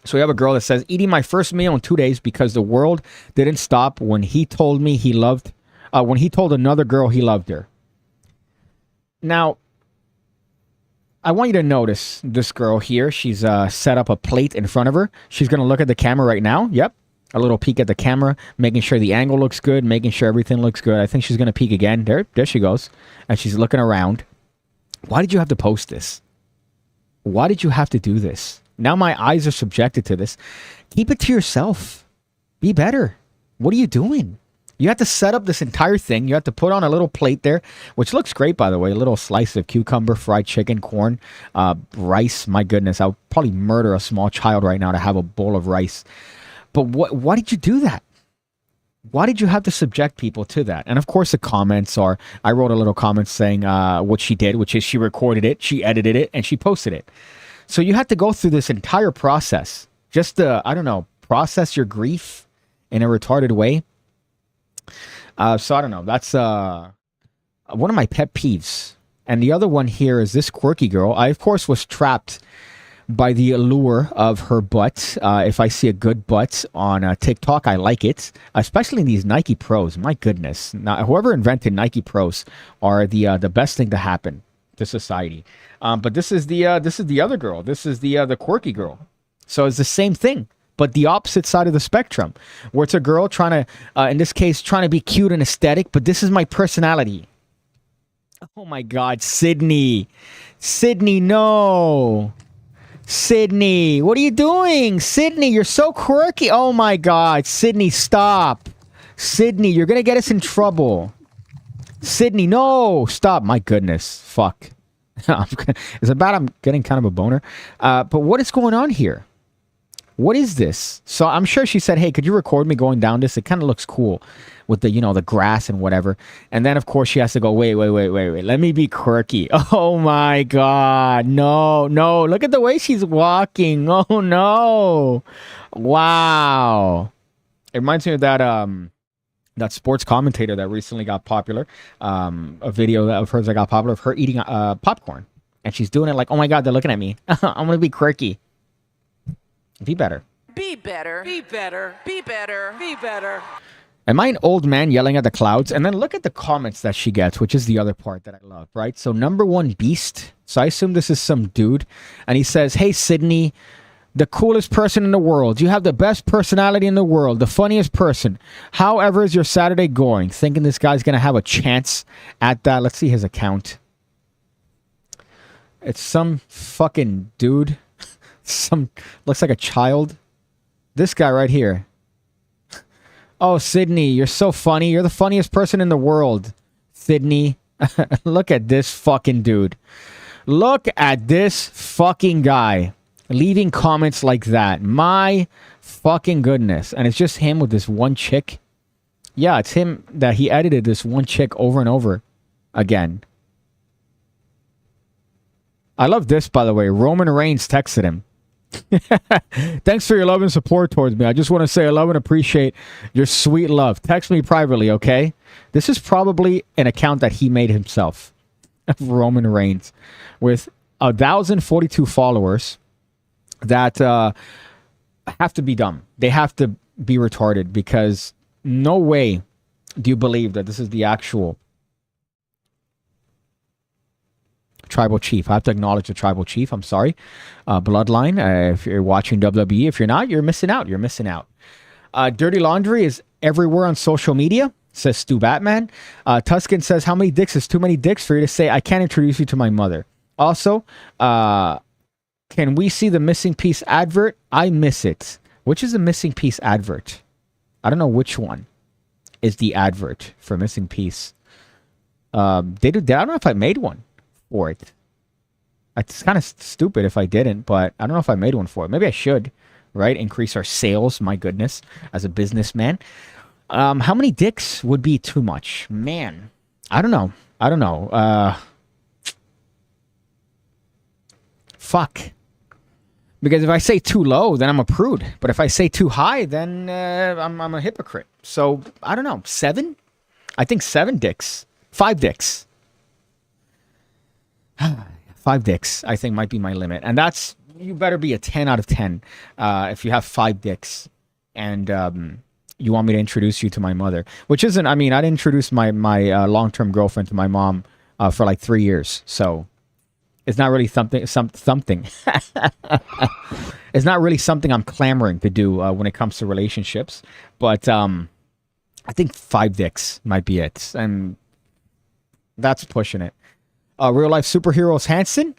So we have a girl that says, eating my first meal in 2 days because the world didn't stop when he told me he loved, when he told another girl he loved her. Now, I want you to notice this girl here. She's set up a plate in front of her. She's going to look at the camera right now. Yep. A little peek at the camera, making sure the angle looks good, making sure everything looks good. I think she's going to peek again. There she goes. And she's looking around. Why did you have to post this? Why did you have to do this? Now my eyes are subjected to this. Keep it to yourself. Be better. What are you doing? You have to set up this entire thing. You have to put on a little plate there, which looks great, by the way. A little slice of cucumber, fried chicken, corn, rice. My goodness, I would probably murder a small child right now to have a bowl of rice. But why did you do that? Why did you have to subject people to that? And of course, the comments are, I wrote a little comment saying what she did, which is she recorded it, she edited it, and she posted it. So you had to go through this entire process just to, I don't know, process your grief in a retarded way. So I don't know. That's one of my pet peeves. And the other one here is this quirky girl. I, of course, was trapped by the allure of her butt. If I see a good butt on TikTok, I like it, especially these Nike Pros. My goodness. Now, whoever invented Nike Pros are the best thing to happen to society. But this is the other girl. This is the quirky girl. So it's the same thing, but the opposite side of the spectrum, where it's a girl trying to, in this case, trying to be cute and aesthetic, but this is my personality. Oh my God, Sydney. Sydney, no. Sydney, what are you doing? Sydney, you're so quirky. Oh my God, Sydney, stop. Sydney, you're going to get us in trouble. Sydney, no, stop. My goodness, fuck. Is it bad I'm getting kind of a boner? But what is going on here? What is this? So I'm sure she said, hey, could you record me going down this? It kind of looks cool with the, the grass and whatever. And then, of course, she has to go, wait. Let me be quirky. Oh, my God. No. Look at the way she's walking. Oh, no. Wow. It reminds me of that sports commentator that recently got popular. A video of hers that got popular of her eating popcorn. And she's doing it like, oh, my God, they're looking at me. I'm going to be quirky. Be better. Be better. Be better. Be better. Be better. Am I an old man yelling at the clouds? And then look at the comments that she gets, which is the other part that I love, right? So number one, Beast. So I assume this is some dude. And he says, hey, Sydney, the coolest person in the world. You have the best personality in the world. The funniest person. However is your Saturday going? Thinking this guy's going to have a chance at that. Let's see his account. It's some fucking dude. Looks like a child. This guy right here. Oh, Sydney, you're so funny. You're the funniest person in the world. Sydney. Look at this fucking dude. Look at this fucking guy leaving comments like that. My fucking goodness. And it's just him with this one chick. Yeah, it's him that he edited this one chick over and over again. I love this, by the way. Roman Reigns texted him. Thanks for your love and support towards me. I just want to say I love and appreciate your sweet love. Text me privately, okay? This is probably an account that he made himself. Roman Reigns with 1,042 followers that have to be dumb. They have to be retarded because no way do you believe that this is the actual tribal chief. I have to acknowledge the tribal chief. I'm sorry. Bloodline. If you're watching WWE, if you're not, you're missing out. You're missing out. Dirty Laundry is everywhere on social media, says Stu Batman. Tuscan says, how many dicks is too many dicks for you to say, I can't introduce you to my mother? Also, can we see the missing piece advert? I miss it. Which is the missing piece advert? I don't know which one is the advert for missing piece. I don't know if I made one for it. It's kind of stupid if I didn't, but I don't know if I made one for it. Maybe I should, right? Increase our sales, my goodness, as a businessman. How many dicks would be too much? Man, I don't know. Fuck. Because if I say too low, then I'm a prude. But if I say too high, then I'm a hypocrite. So, I don't know. 7? I think 7 dicks. 5 dicks. 5 dicks, I think, might be my limit. And that's, you better be a 10 out of 10 if you have 5 dicks. And you want me to introduce you to my mother. Which isn't, I mean, I didn't introduce my long-term girlfriend to my mom for like 3 years. So, it's not really something. It's not really something I'm clamoring to do when it comes to relationships. But I think 5 dicks might be it. And that's pushing it. Real life superheroes Hanson.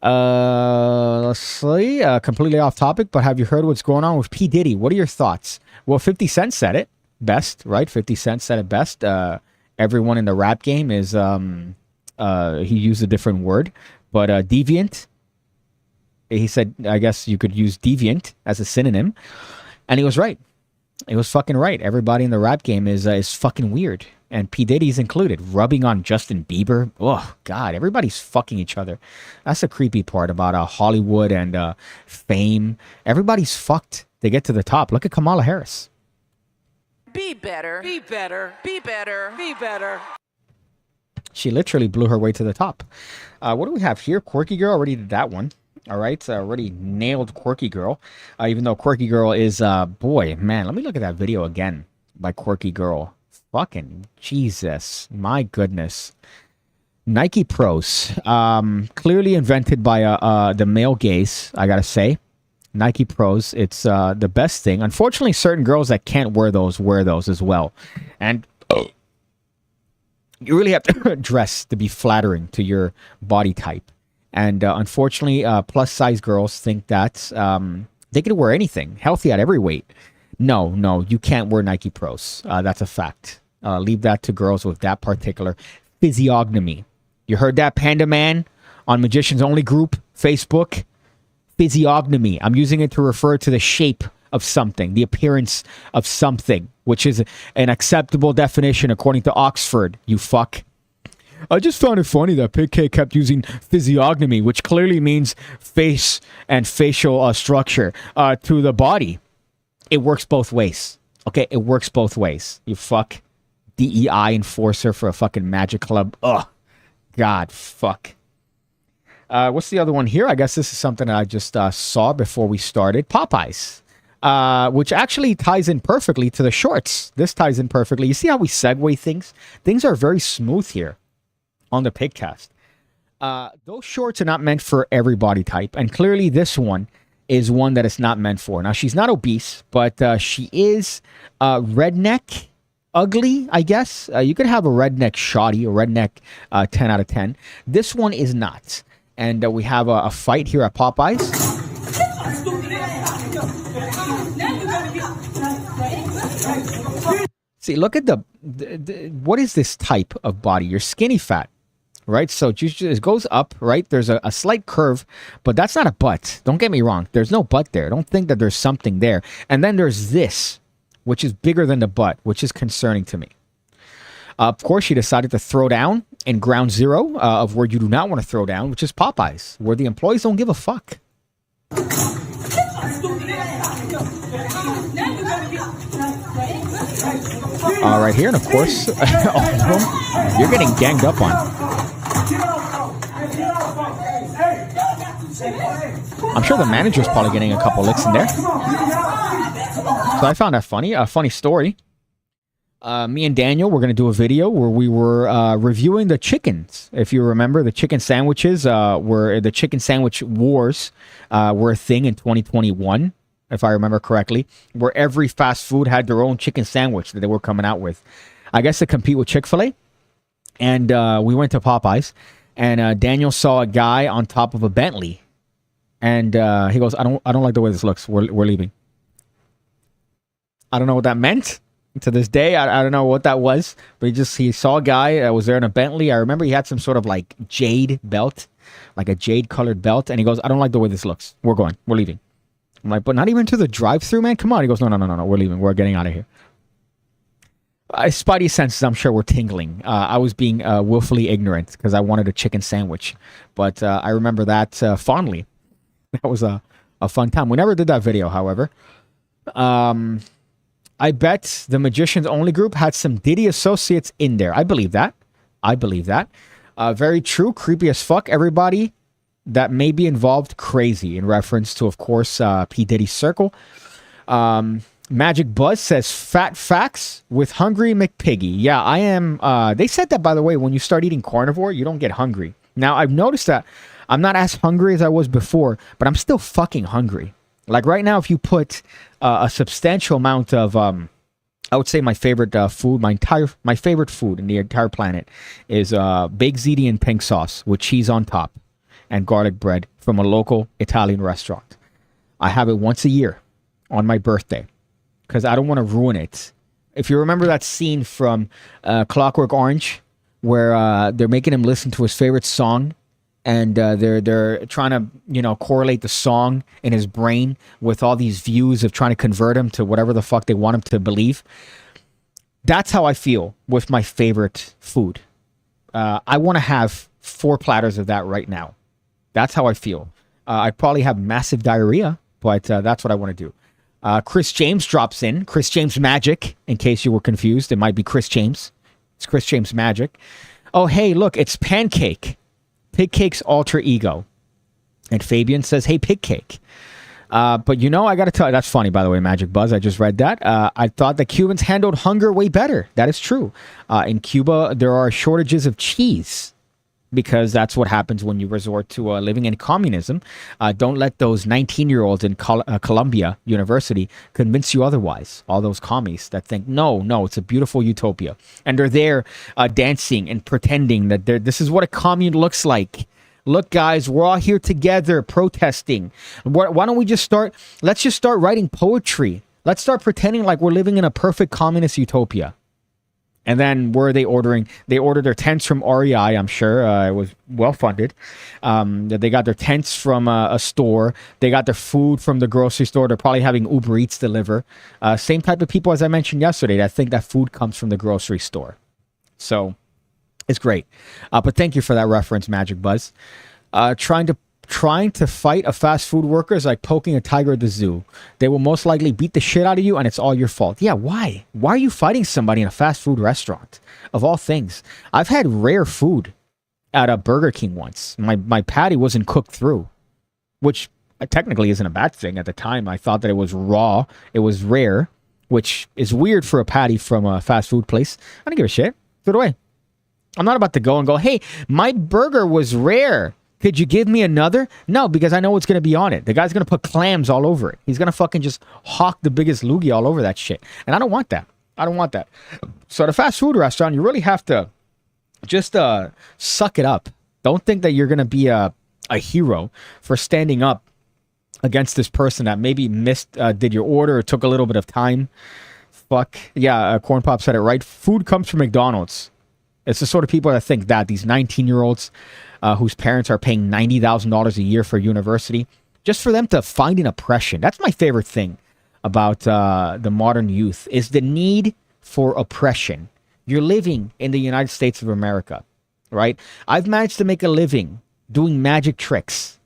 Let's see. Completely off topic, but have you heard what's going on with P. Diddy? What are your thoughts? Well, 50 Cent said it. best, right? 50 Cent said it best. Everyone in the rap game is, he used a different word, but deviant. He said, I guess you could use deviant as a synonym. And he was right. He was fucking right. Everybody in the rap game is fucking weird. And P. Diddy's included. Rubbing on Justin Bieber. Oh, God. Everybody's fucking each other. That's the creepy part about Hollywood and fame. Everybody's fucked. They get to the top. Look at Kamala Harris. Be better. Be better. Be better. Be better. She literally blew her way to the top. What do we have here? Quirky Girl. Already did that one. All right. Already nailed Quirky Girl. Even though Quirky Girl is, boy, man, let me look at that video again by Quirky Girl. Fucking Jesus. My goodness. Nike Pros. Clearly invented by the male gaze, I gotta say. Nike Pros. It's the best thing. Unfortunately, certain girls that can't wear those as well. And you really have to dress to be flattering to your body type. And unfortunately, plus size girls think that they can wear anything, healthy at every weight. No, you can't wear Nike Pros. That's a fact. Leave that to girls with that particular physiognomy. You heard that, Panda Man, on Magicians Only Group, Facebook? Physiognomy. I'm using it to refer to the shape of something, the appearance of something, which is an acceptable definition according to Oxford, you fuck. I just found it funny that PigCake kept using physiognomy, which clearly means face and facial structure, to the body. It works both ways. Okay, it works both ways. You fuck. DEI enforcer for a fucking magic club. Ugh. God, fuck. What's the other one here? I guess this is something that I just saw before we started. Popeyes. Which actually ties in perfectly to the shorts. This ties in perfectly. You see how we segue things? Things are very smooth here on the PigCast. Those shorts are not meant for every body type. And clearly this one is one that it's not meant for. Now, she's not obese, but she is redneck, ugly, I guess. You could have a redneck shoddy, a redneck 10 out of 10. This one is not. And we have a fight here at Popeyes. See, look at the what is this type of body? You're skinny fat, right? So it goes up, right? There's a slight curve, but that's not a butt. Don't get me wrong. There's no butt there. Don't think that there's something there. And then there's this, which is bigger than the butt, which is concerning to me. Of course, she decided to throw down in ground zero of where you do not want to throw down, which is Popeyes, where the employees don't give a fuck. Right here, and of course, you're getting ganged up on. I'm sure the manager's probably getting a couple licks in there. So I found that funny. A funny story. Me and Daniel were going to do a video where we were reviewing the chickens. If you remember, the chicken sandwiches were the chicken sandwich wars were a thing in 2021, if I remember correctly, where every fast food had their own chicken sandwich that they were coming out with. I guess to compete with Chick-fil-A. And we went to Popeyes, and Daniel saw a guy on top of a Bentley, and he goes, "I don't like the way this looks. We're leaving." I don't know what that meant. To this day, I don't know what that was, but he saw a guy that was there in a Bentley. I remember he had some sort of like jade belt, like a jade colored belt, and he goes, "I don't like the way this looks. We're leaving." I'm like, "But not even to the drive-through, man? Come on." He goes, No, we're leaving. We're getting out of here. Spidey senses, I'm sure, were tingling. I was being willfully ignorant because I wanted a chicken sandwich, but I remember that fondly. That was a fun time. We never did that video, however. I bet the Magicians Only Group had some Diddy associates in there. I believe that. Very true. Creepy as fuck. Everybody that may be involved, crazy, in reference to, of course, P. Diddy's circle. Magic Buzz says, "Fat facts with Hungry McPiggy." Yeah, I am. They said that, by the way, when you start eating carnivore, you don't get hungry. Now, I've noticed that I'm not as hungry as I was before, but I'm still fucking hungry. Like right now, if you put a substantial amount of, I would say my favorite food, my favorite food in the entire planet is baked ziti and pink sauce with cheese on top and garlic bread from a local Italian restaurant. I have it once a year on my birthday because I don't want to ruin it If you remember that scene from Clockwork Orange, where they're making him listen to his favorite song, and they're trying to correlate the song in his brain with all these views of trying to convert him to whatever the fuck they want him to believe. That's how I feel with my favorite food. I want to have 4 platters of that right now. That's how I feel. I probably have massive diarrhea, but that's what I want to do. Chris James drops in. Chris James Magic, in case you were confused. It might be Chris James. It's Chris James Magic. Oh, hey, look, it's Pancake, PigCake's alter ego. And Fabian says, hey, PigCake. But I got to tell you, that's funny, by the way, Magic Buzz. I just read that. I thought the Cubans handled hunger way better. That is true. In Cuba, there are shortages of cheese, because that's what happens when you resort to living in communism. Don't let those 19-year-olds in Columbia University convince you otherwise. All those commies that think, no, it's a beautiful utopia. And they're there dancing and pretending that this is what a commune looks like. Look, guys, we're all here together protesting. Why don't we let's just start writing poetry. Let's start pretending like we're living in a perfect communist utopia. And then where are they ordering? They ordered their tents from REI, I'm sure. It was well-funded. They got their tents from a store. They got their food from the grocery store. They're probably having Uber Eats deliver. Same type of people as I mentioned yesterday that think that food comes from the grocery store. So it's great. But thank you for that reference, Magic Buzz. Trying to fight a fast food worker is like poking a tiger at the zoo. They will most likely beat the shit out of you, and it's all your fault. Yeah, why? Why are you fighting somebody in a fast food restaurant? Of all things. I've had rare food at a Burger King once. My patty wasn't cooked through, which technically isn't a bad thing. At the time, I thought that it was raw. It was rare, which is weird for a patty from a fast food place. I don't give a shit. Throw it away. I'm not about to go, hey, my burger was rare. Could you give me another? No, because I know what's going to be on it. The guy's going to put clams all over it. He's going to fucking just hawk the biggest loogie all over that shit. And I don't want that. So at a fast food restaurant, you really have to just suck it up. Don't think that you're going to be a hero for standing up against this person that maybe did your order or took a little bit of time. Fuck. Yeah, Corn Pop said it right. Food comes from McDonald's. It's the sort of people that think that, these 19-year-olds whose parents are paying $90,000 a year for university, just for them to find an oppression. That's my favorite thing about the modern youth, is the need for oppression. You're living in the United States of America, right? I've managed to make a living doing magic tricks.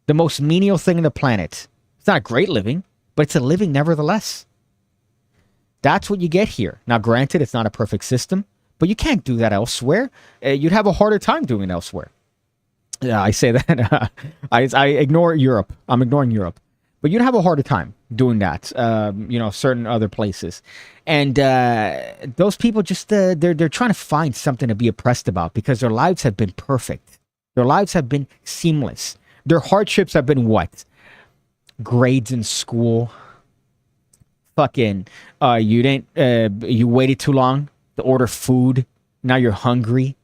The most menial thing on the planet. It's not a great living, but it's a living nevertheless. That's what you get here. Now, granted, it's not a perfect system, but you can't do that elsewhere. You'd have a harder time doing it elsewhere. Yeah, I say that. I ignore Europe. I'm ignoring Europe. But you'd have a harder time doing that, certain other places. And those people just, they're trying to find something to be oppressed about because their lives have been perfect. Their lives have been seamless. Their hardships have been what? Grades in school. Fucking, you waited too long to order food. Now you're hungry.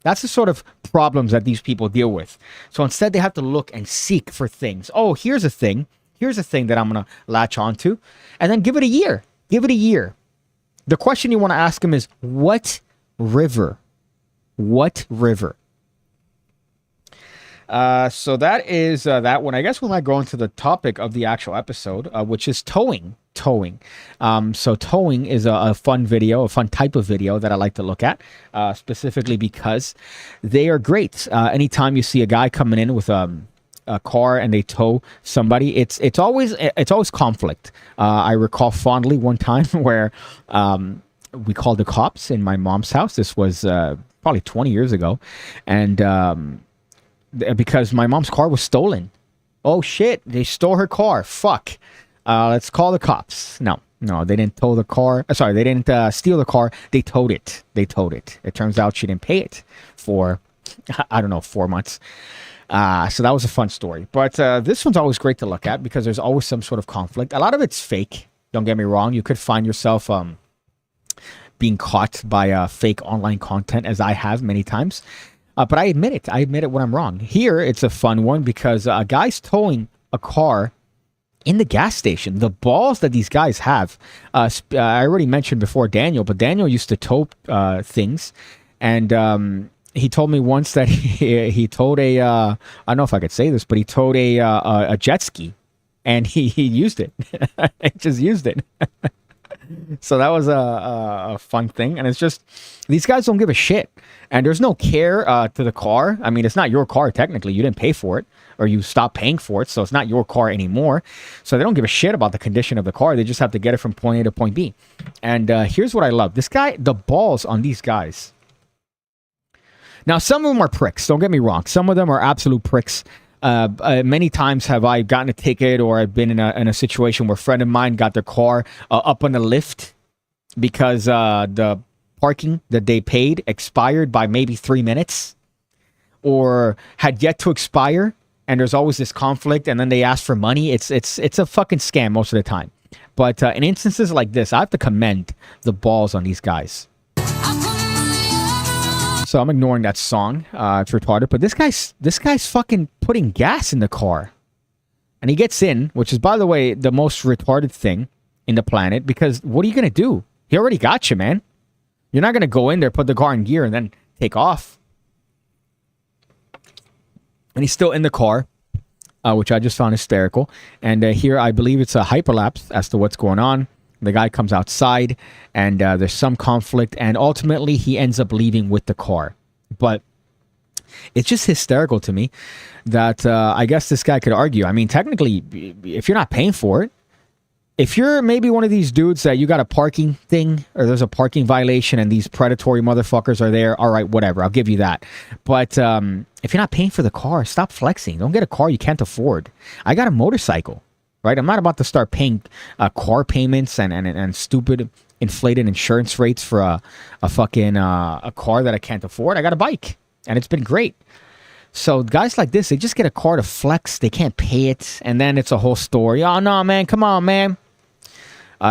That's the sort of problems that these people deal with. So instead, they have to look and seek for things. Oh, here's a thing. Here's a thing that I'm going to latch onto. And then give it a year. Give it a year. The question you want to ask them is, what river? What river? So that is that one. I guess we might go into the topic of the actual episode, which is towing. So towing is a fun video, a fun type of video that I like to look at, specifically because they are great. Anytime you see a guy coming in with a car and they tow somebody, it's always conflict. I recall fondly one time where we called the cops in my mom's house. This was probably 20 years ago, and because my mom's car was stolen. Oh shit, they stole her car. Fuck. Let's call the cops. No, they didn't tow the car. Sorry, they didn't steal the car. They towed it. It turns out she didn't pay it for, 4 months. So that was a fun story. But this one's always great to look at because there's always some sort of conflict. A lot of it's fake. Don't get me wrong. You could find yourself being caught by fake online content, as I have many times. But I admit it. I admit it when I'm wrong. Here, it's a fun one because a guy's towing a car in the gas station. The balls that these guys have. I already mentioned before Daniel, but Daniel used to tow things, and he told me once that he towed a I don't know if I could say this, but he towed a jet ski, and he used it. He just used it. So that was a fun thing, and it's just these guys don't give a shit, and there's no care to the car. I mean, it's not your car technically; you didn't pay for it, or you stopped paying for it, so it's not your car anymore. So they don't give a shit about the condition of the car. They just have to get it from point A to point B. And here's what I love: this guy, the balls on these guys. Now, some of them are pricks. Don't get me wrong; some of them are absolute pricks. Many times have I gotten a ticket, or I've been in a situation where a friend of mine got their car up on the lift because the parking that they paid expired by maybe 3 minutes, or had yet to expire, and there's always this conflict, and then they ask for money. It's a fucking scam most of the time. But in instances like this, I have to commend the balls on these guys. So I'm ignoring that song. It's retarded. But this guy's fucking putting gas in the car. And he gets in, which is, by the way, the most retarded thing in the planet. Because what are you going to do? He already got you, man. You're not going to go in there, put the car in gear, and then take off. And he's still in the car, which I just found hysterical. And here, I believe it's a hyperlapse as to what's going on. The guy comes outside, and there's some conflict, and ultimately he ends up leaving with the car. But it's just hysterical to me that I guess this guy could argue. I mean, technically, if you're not paying for it, if you're maybe one of these dudes that you got a parking thing, or there's a parking violation and these predatory motherfuckers are there, all right, whatever, I'll give you that. But if you're not paying for the car, stop flexing. Don't get a car you can't afford. I got a motorcycle. Right, I'm not about to start paying car payments and stupid inflated insurance rates for a fucking a car that I can't afford. I got a bike, and it's been great. So guys like this, they just get a car to flex. They can't pay it, and then it's a whole story. Oh no, man, come on, man.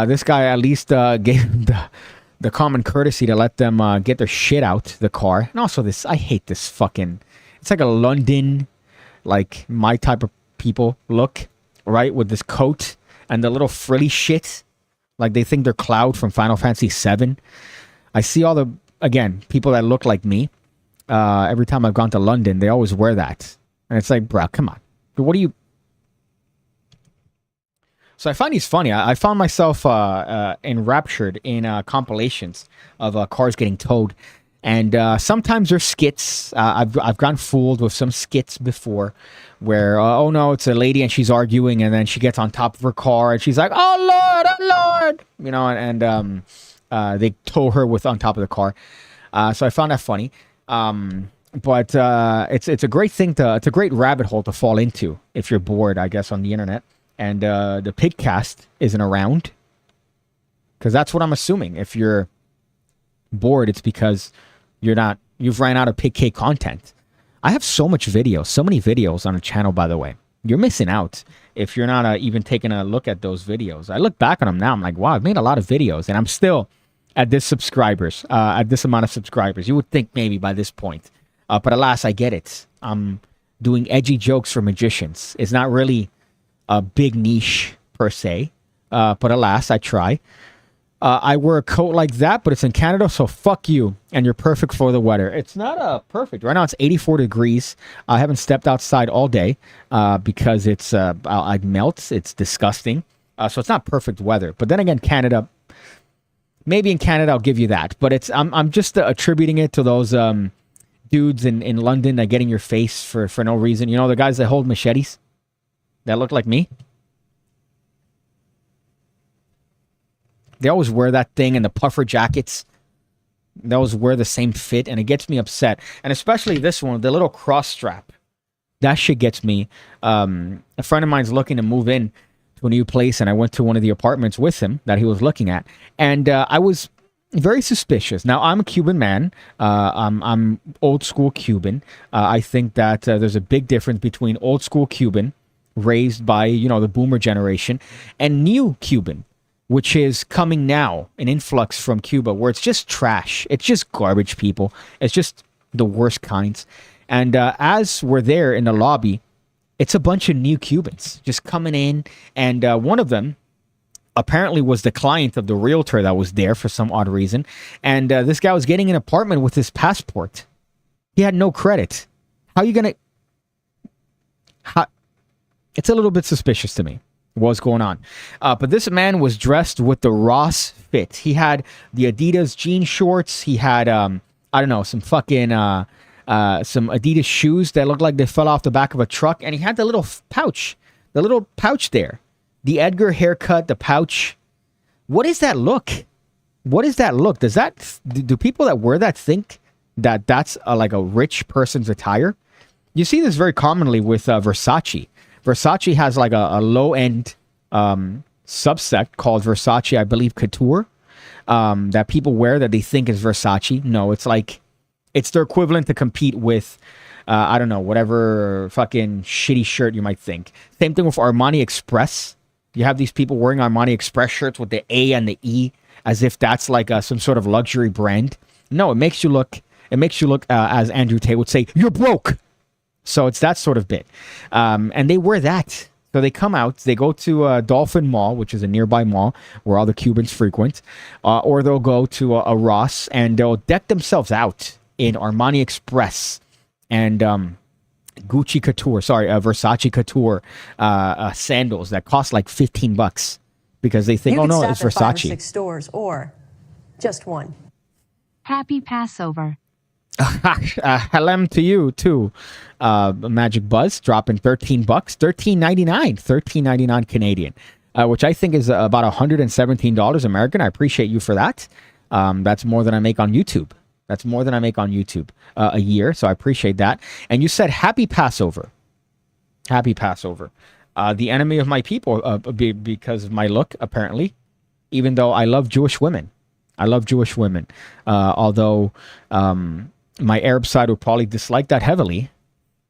This guy at least gave them the common courtesy to let them get their shit out the car. And also this, I hate this fucking. It's like a London, like my type of people look. Right, with this coat and the little frilly shit, like they think they're Cloud from Final Fantasy VII. I see all the, again, people that look like me. Every time I've gone to London, they always wear that. And it's like, bro, come on. What do you... So I find these funny. I found myself enraptured in compilations of cars getting towed. And sometimes there's skits. I've gotten fooled with some skits before where, oh no, it's a lady and she's arguing, and then she gets on top of her car and she's like, oh Lord, you know, and they tow her on top of the car. So I found that funny. But it's a great thing it's a great rabbit hole to fall into if you're bored, I guess, on the internet. And the PigCast isn't around, because that's what I'm assuming. If you're bored, it's because you've ran out of PigCake content. I have so many videos on the channel, by the way. You're missing out if you're not even taking a look at those videos. I look back on them now, I'm like, wow, I've made a lot of videos, and I'm still at this amount of subscribers. You would think maybe by this point. But alas, I get it. I'm doing edgy jokes for magicians. It's not really a big niche per se, but alas, I try. I wear a coat like that, but it's in Canada, so fuck you, and you're perfect for the weather. It's not perfect. Right now it's 84 degrees. I haven't stepped outside all day because I'd melt. It's disgusting. So it's not perfect weather. But then again, Canada, maybe in Canada I'll give you that. But I'm just attributing it to those dudes in London that get in your face for no reason. You know, the guys that hold machetes that look like me? They always wear that thing and the puffer jackets. They always wear the same fit, and it gets me upset. And especially this one, the little cross strap. That shit gets me. A friend of mine's looking to move in to a new place, and I went to one of the apartments with him that he was looking at. And I was very suspicious. Now, I'm a Cuban man. I'm old school Cuban. I think that there's a big difference between old school Cuban, raised by, the boomer generation, and new Cuban, which is coming now, an influx from Cuba, where it's just trash. It's just garbage, people. It's just the worst kinds. And as we're there in the lobby, It's a bunch of new Cubans just coming in, and one of them apparently was the client of the realtor that was there for some odd reason. And this guy was getting an apartment with his passport. He had no credit. How are you going to... It's a little bit suspicious to me what's going on. But this man was dressed with the Ross fit. He had the Adidas jean shorts. He had, I don't know, some fucking... some Adidas shoes that looked like they fell off the back of a truck. And he had the little pouch. The little pouch there. The Edgar haircut, the pouch. What is that look? What is that look? Does that... Do people that wear that think that that's like a rich person's attire? You see this very commonly with Versace. Versace has like a low-end subsect called Versace, I believe, Couture, that people wear that they think is Versace. No, it's like... It's their equivalent to compete with, I don't know, whatever fucking shitty shirt you might think. Same thing with Armani Express. You have these people wearing Armani Express shirts with the A and the E as if that's like some sort of luxury brand. No, it makes you look, as Andrew Tate would say, you're broke. So it's that sort of bit. And they wear that. So they come out, they go to Dolphin Mall, which is a nearby mall where all the Cubans frequent, or they'll go to a Ross and they'll deck themselves out in Armani Express and Versace Couture sandals that cost like $15 because they think, oh no, it's Versace. 5 or 6 stores or just one. Happy Passover. Halem to you too. Magic Buzz dropping $13, $13.99 Canadian, which I think is about $117 American. I appreciate you for that. That's more than I make on YouTube. That's more than I make on YouTube a year, so I appreciate that. And you said happy Passover. Happy Passover. The enemy of my people because of my look, apparently, even though I love Jewish women. I love Jewish women. Although my Arab side would probably dislike that heavily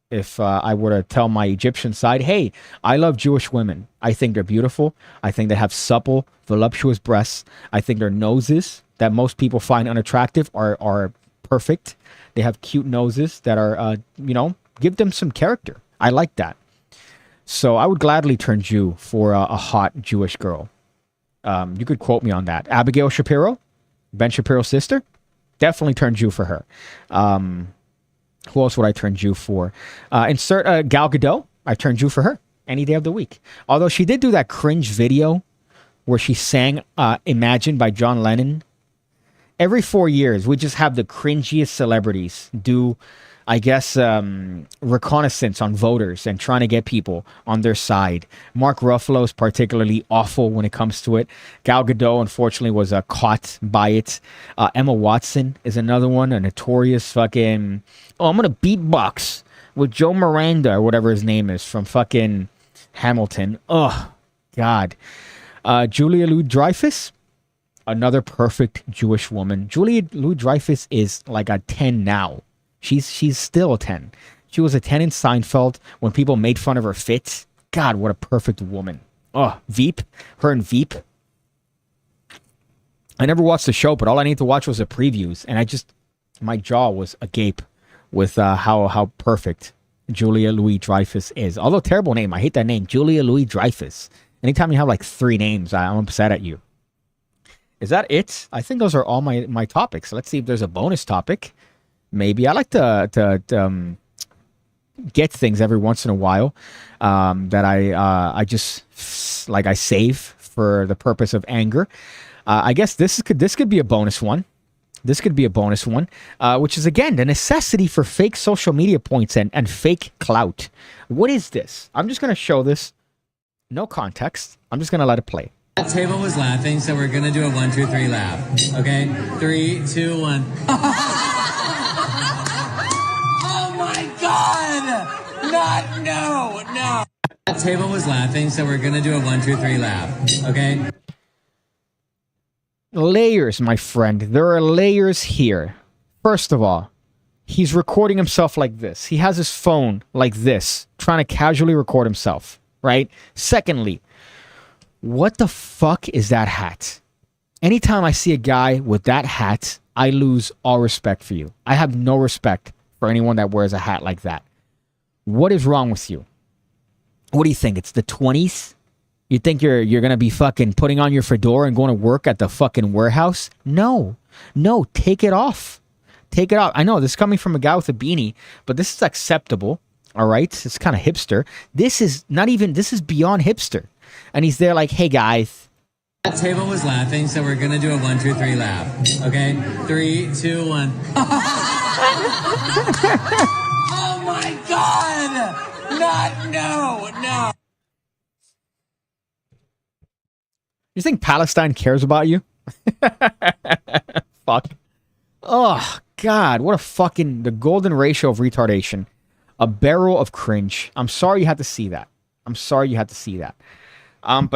if I were to tell my Egyptian side, hey, I love Jewish women. I think they're beautiful. I think they have supple, voluptuous breasts. I think their noses that most people find unattractive are perfect. They have cute noses that are, give them some character. I like that. So I would gladly turn Jew for a hot Jewish girl. You could quote me on that. Abigail Shapiro, Ben Shapiro's sister, definitely turn Jew for her. Who else would I turn Jew for? Insert Gal Gadot. I turn Jew for her any day of the week. Although she did do that cringe video where she sang Imagine by John Lennon. Every 4 years, we just have the cringiest celebrities do, I guess, reconnaissance on voters and trying to get people on their side. Mark Ruffalo is particularly awful when it comes to it. Gal Gadot, unfortunately, was caught by it. Emma Watson is another one, a notorious fucking, I'm going to beatbox with Joe Miranda or whatever his name is from fucking Hamilton. Oh, God. Julia Louis-Dreyfus. Another perfect Jewish woman. Julia Louis-Dreyfus is like a 10 now. She's still a 10. She was a 10 in Seinfeld when people made fun of her fit. God, what a perfect woman. Oh, Veep. Her and Veep. I never watched the show, but all I need to watch was the previews. And my jaw was agape with how perfect Julia Louis-Dreyfus is. Although terrible name. I hate that name. Julia Louis-Dreyfus. Anytime you have like 3 names, I'm upset at you. Is that it? I think those are all my topics. Let's see if there's a bonus topic. Maybe. I like to get things every once in a while that I just like I save for the purpose of anger. I guess this could be a bonus one. This could be a bonus one, which is again the necessity for fake social media points and fake clout. What is this? I'm just gonna show this. No context. I'm just gonna let it play. That table was laughing, so we're gonna do a 1, 2, 3 laugh. Okay, 3, 2, 1. Oh my God! No. That table was laughing, so we're gonna do a 1, 2, 3 laugh. Okay. Layers, my friend. There are layers here. First of all, he's recording himself like this. He has his phone like this, trying to casually record himself, right? Secondly, what the fuck is that hat? Anytime I see a guy with that hat, I lose all respect for you. I have no respect for anyone that wears a hat like that. What is wrong with you? What do you think? It's the 20s? You think you're gonna be fucking putting on your fedora and going to work at the fucking warehouse? No, take it off. Take it off. I know this is coming from a guy with a beanie, but this is acceptable. All right, it's kind of hipster. This is not even. This is beyond hipster. And he's there like, hey guys. That table was laughing, so we're gonna do a 1, 2, 3 laugh. Okay, 3, 2, 1. Oh my God! No. You think Palestine cares about you? Fuck. Oh, God. What a fucking... The golden ratio of retardation. A barrel of cringe. I'm sorry you had to see that. But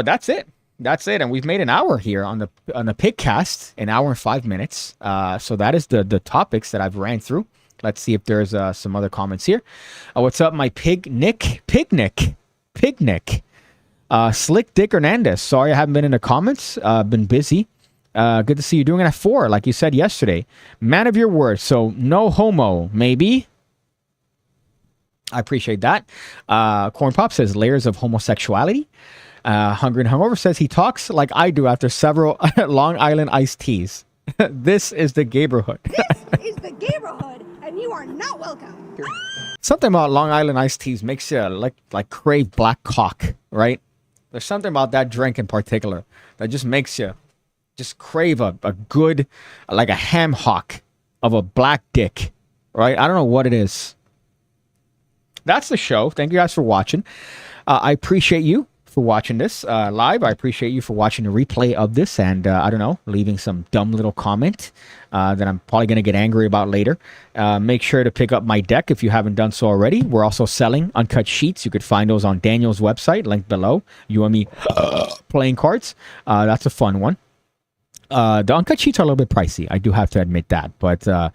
that's it. And we've made an hour here on the PigCast. An hour and 5 minutes. So that is the topics that I've ran through. Let's see if there's some other comments here. What's up, my picnic? Slick Dick Hernandez. Sorry I haven't been in the comments. Been busy. Good to see you doing it at 4, like you said yesterday. Man of your word. So no homo, maybe. I appreciate that. Corn Pop says layers of homosexuality. Hungry and Hungover says he talks like I do after several Long Island iced teas. This is the Gaberhood. This is the Gaberhood, and you are not welcome. Something about Long Island iced teas makes you like crave black cock, right? There's something about that drink in particular that just makes you just crave a good, like a ham hock of a black dick, right? I don't know what it is. That's the show. Thank you guys for watching. I appreciate you for watching this live. I appreciate you for watching the replay of this and, I don't know, leaving some dumb little comment that I'm probably going to get angry about later. Make sure to pick up my deck if you haven't done so already. We're also selling uncut sheets. You could find those on Daniel's website, linked below. You and me playing cards. That's a fun one. The uncut sheets are a little bit pricey. I do have to admit that, but they're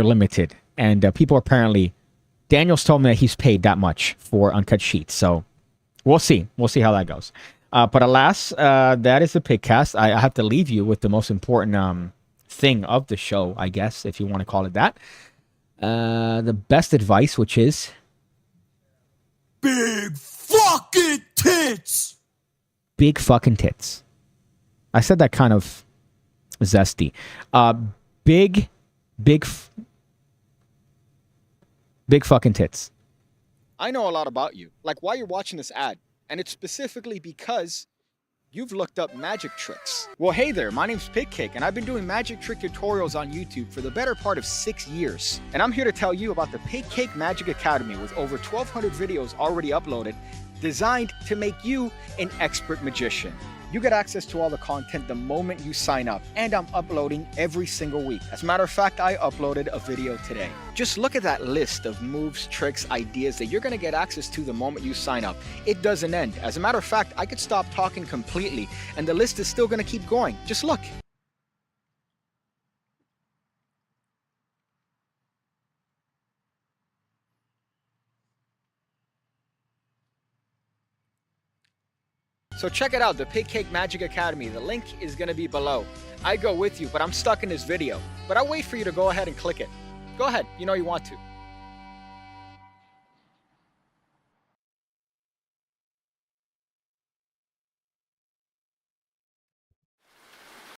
limited. And people apparently, Daniel's told me that he's paid that much for uncut sheets. So we'll see. We'll see how that goes. But alas, that is the PigCast. I have to leave you with the most important thing of the show, I guess, if you want to call it that. The best advice, which is... Big fucking tits! Big fucking tits. I said that kind of zesty. Big fucking tits. I know a lot about you, like why you're watching this ad, and it's specifically because you've looked up magic tricks. Well, hey there, my name's PigCake, and I've been doing magic trick tutorials on YouTube for the better part of 6 years. And I'm here to tell you about the PigCake Magic Academy with over 1,200 videos already uploaded, designed to make you an expert magician. You get access to all the content the moment you sign up, and I'm uploading every single week. As a matter of fact, I uploaded a video today. Just look at that list of moves, tricks, ideas that you're gonna get access to the moment you sign up. It doesn't end. As a matter of fact, I could stop talking completely, and the list is still gonna keep going. Just look. So check it out, the PigCake Magic Academy. The link is going to be below. I go with you, but I'm stuck in this video. But I'll wait for you to go ahead and click it. Go ahead, you know you want to.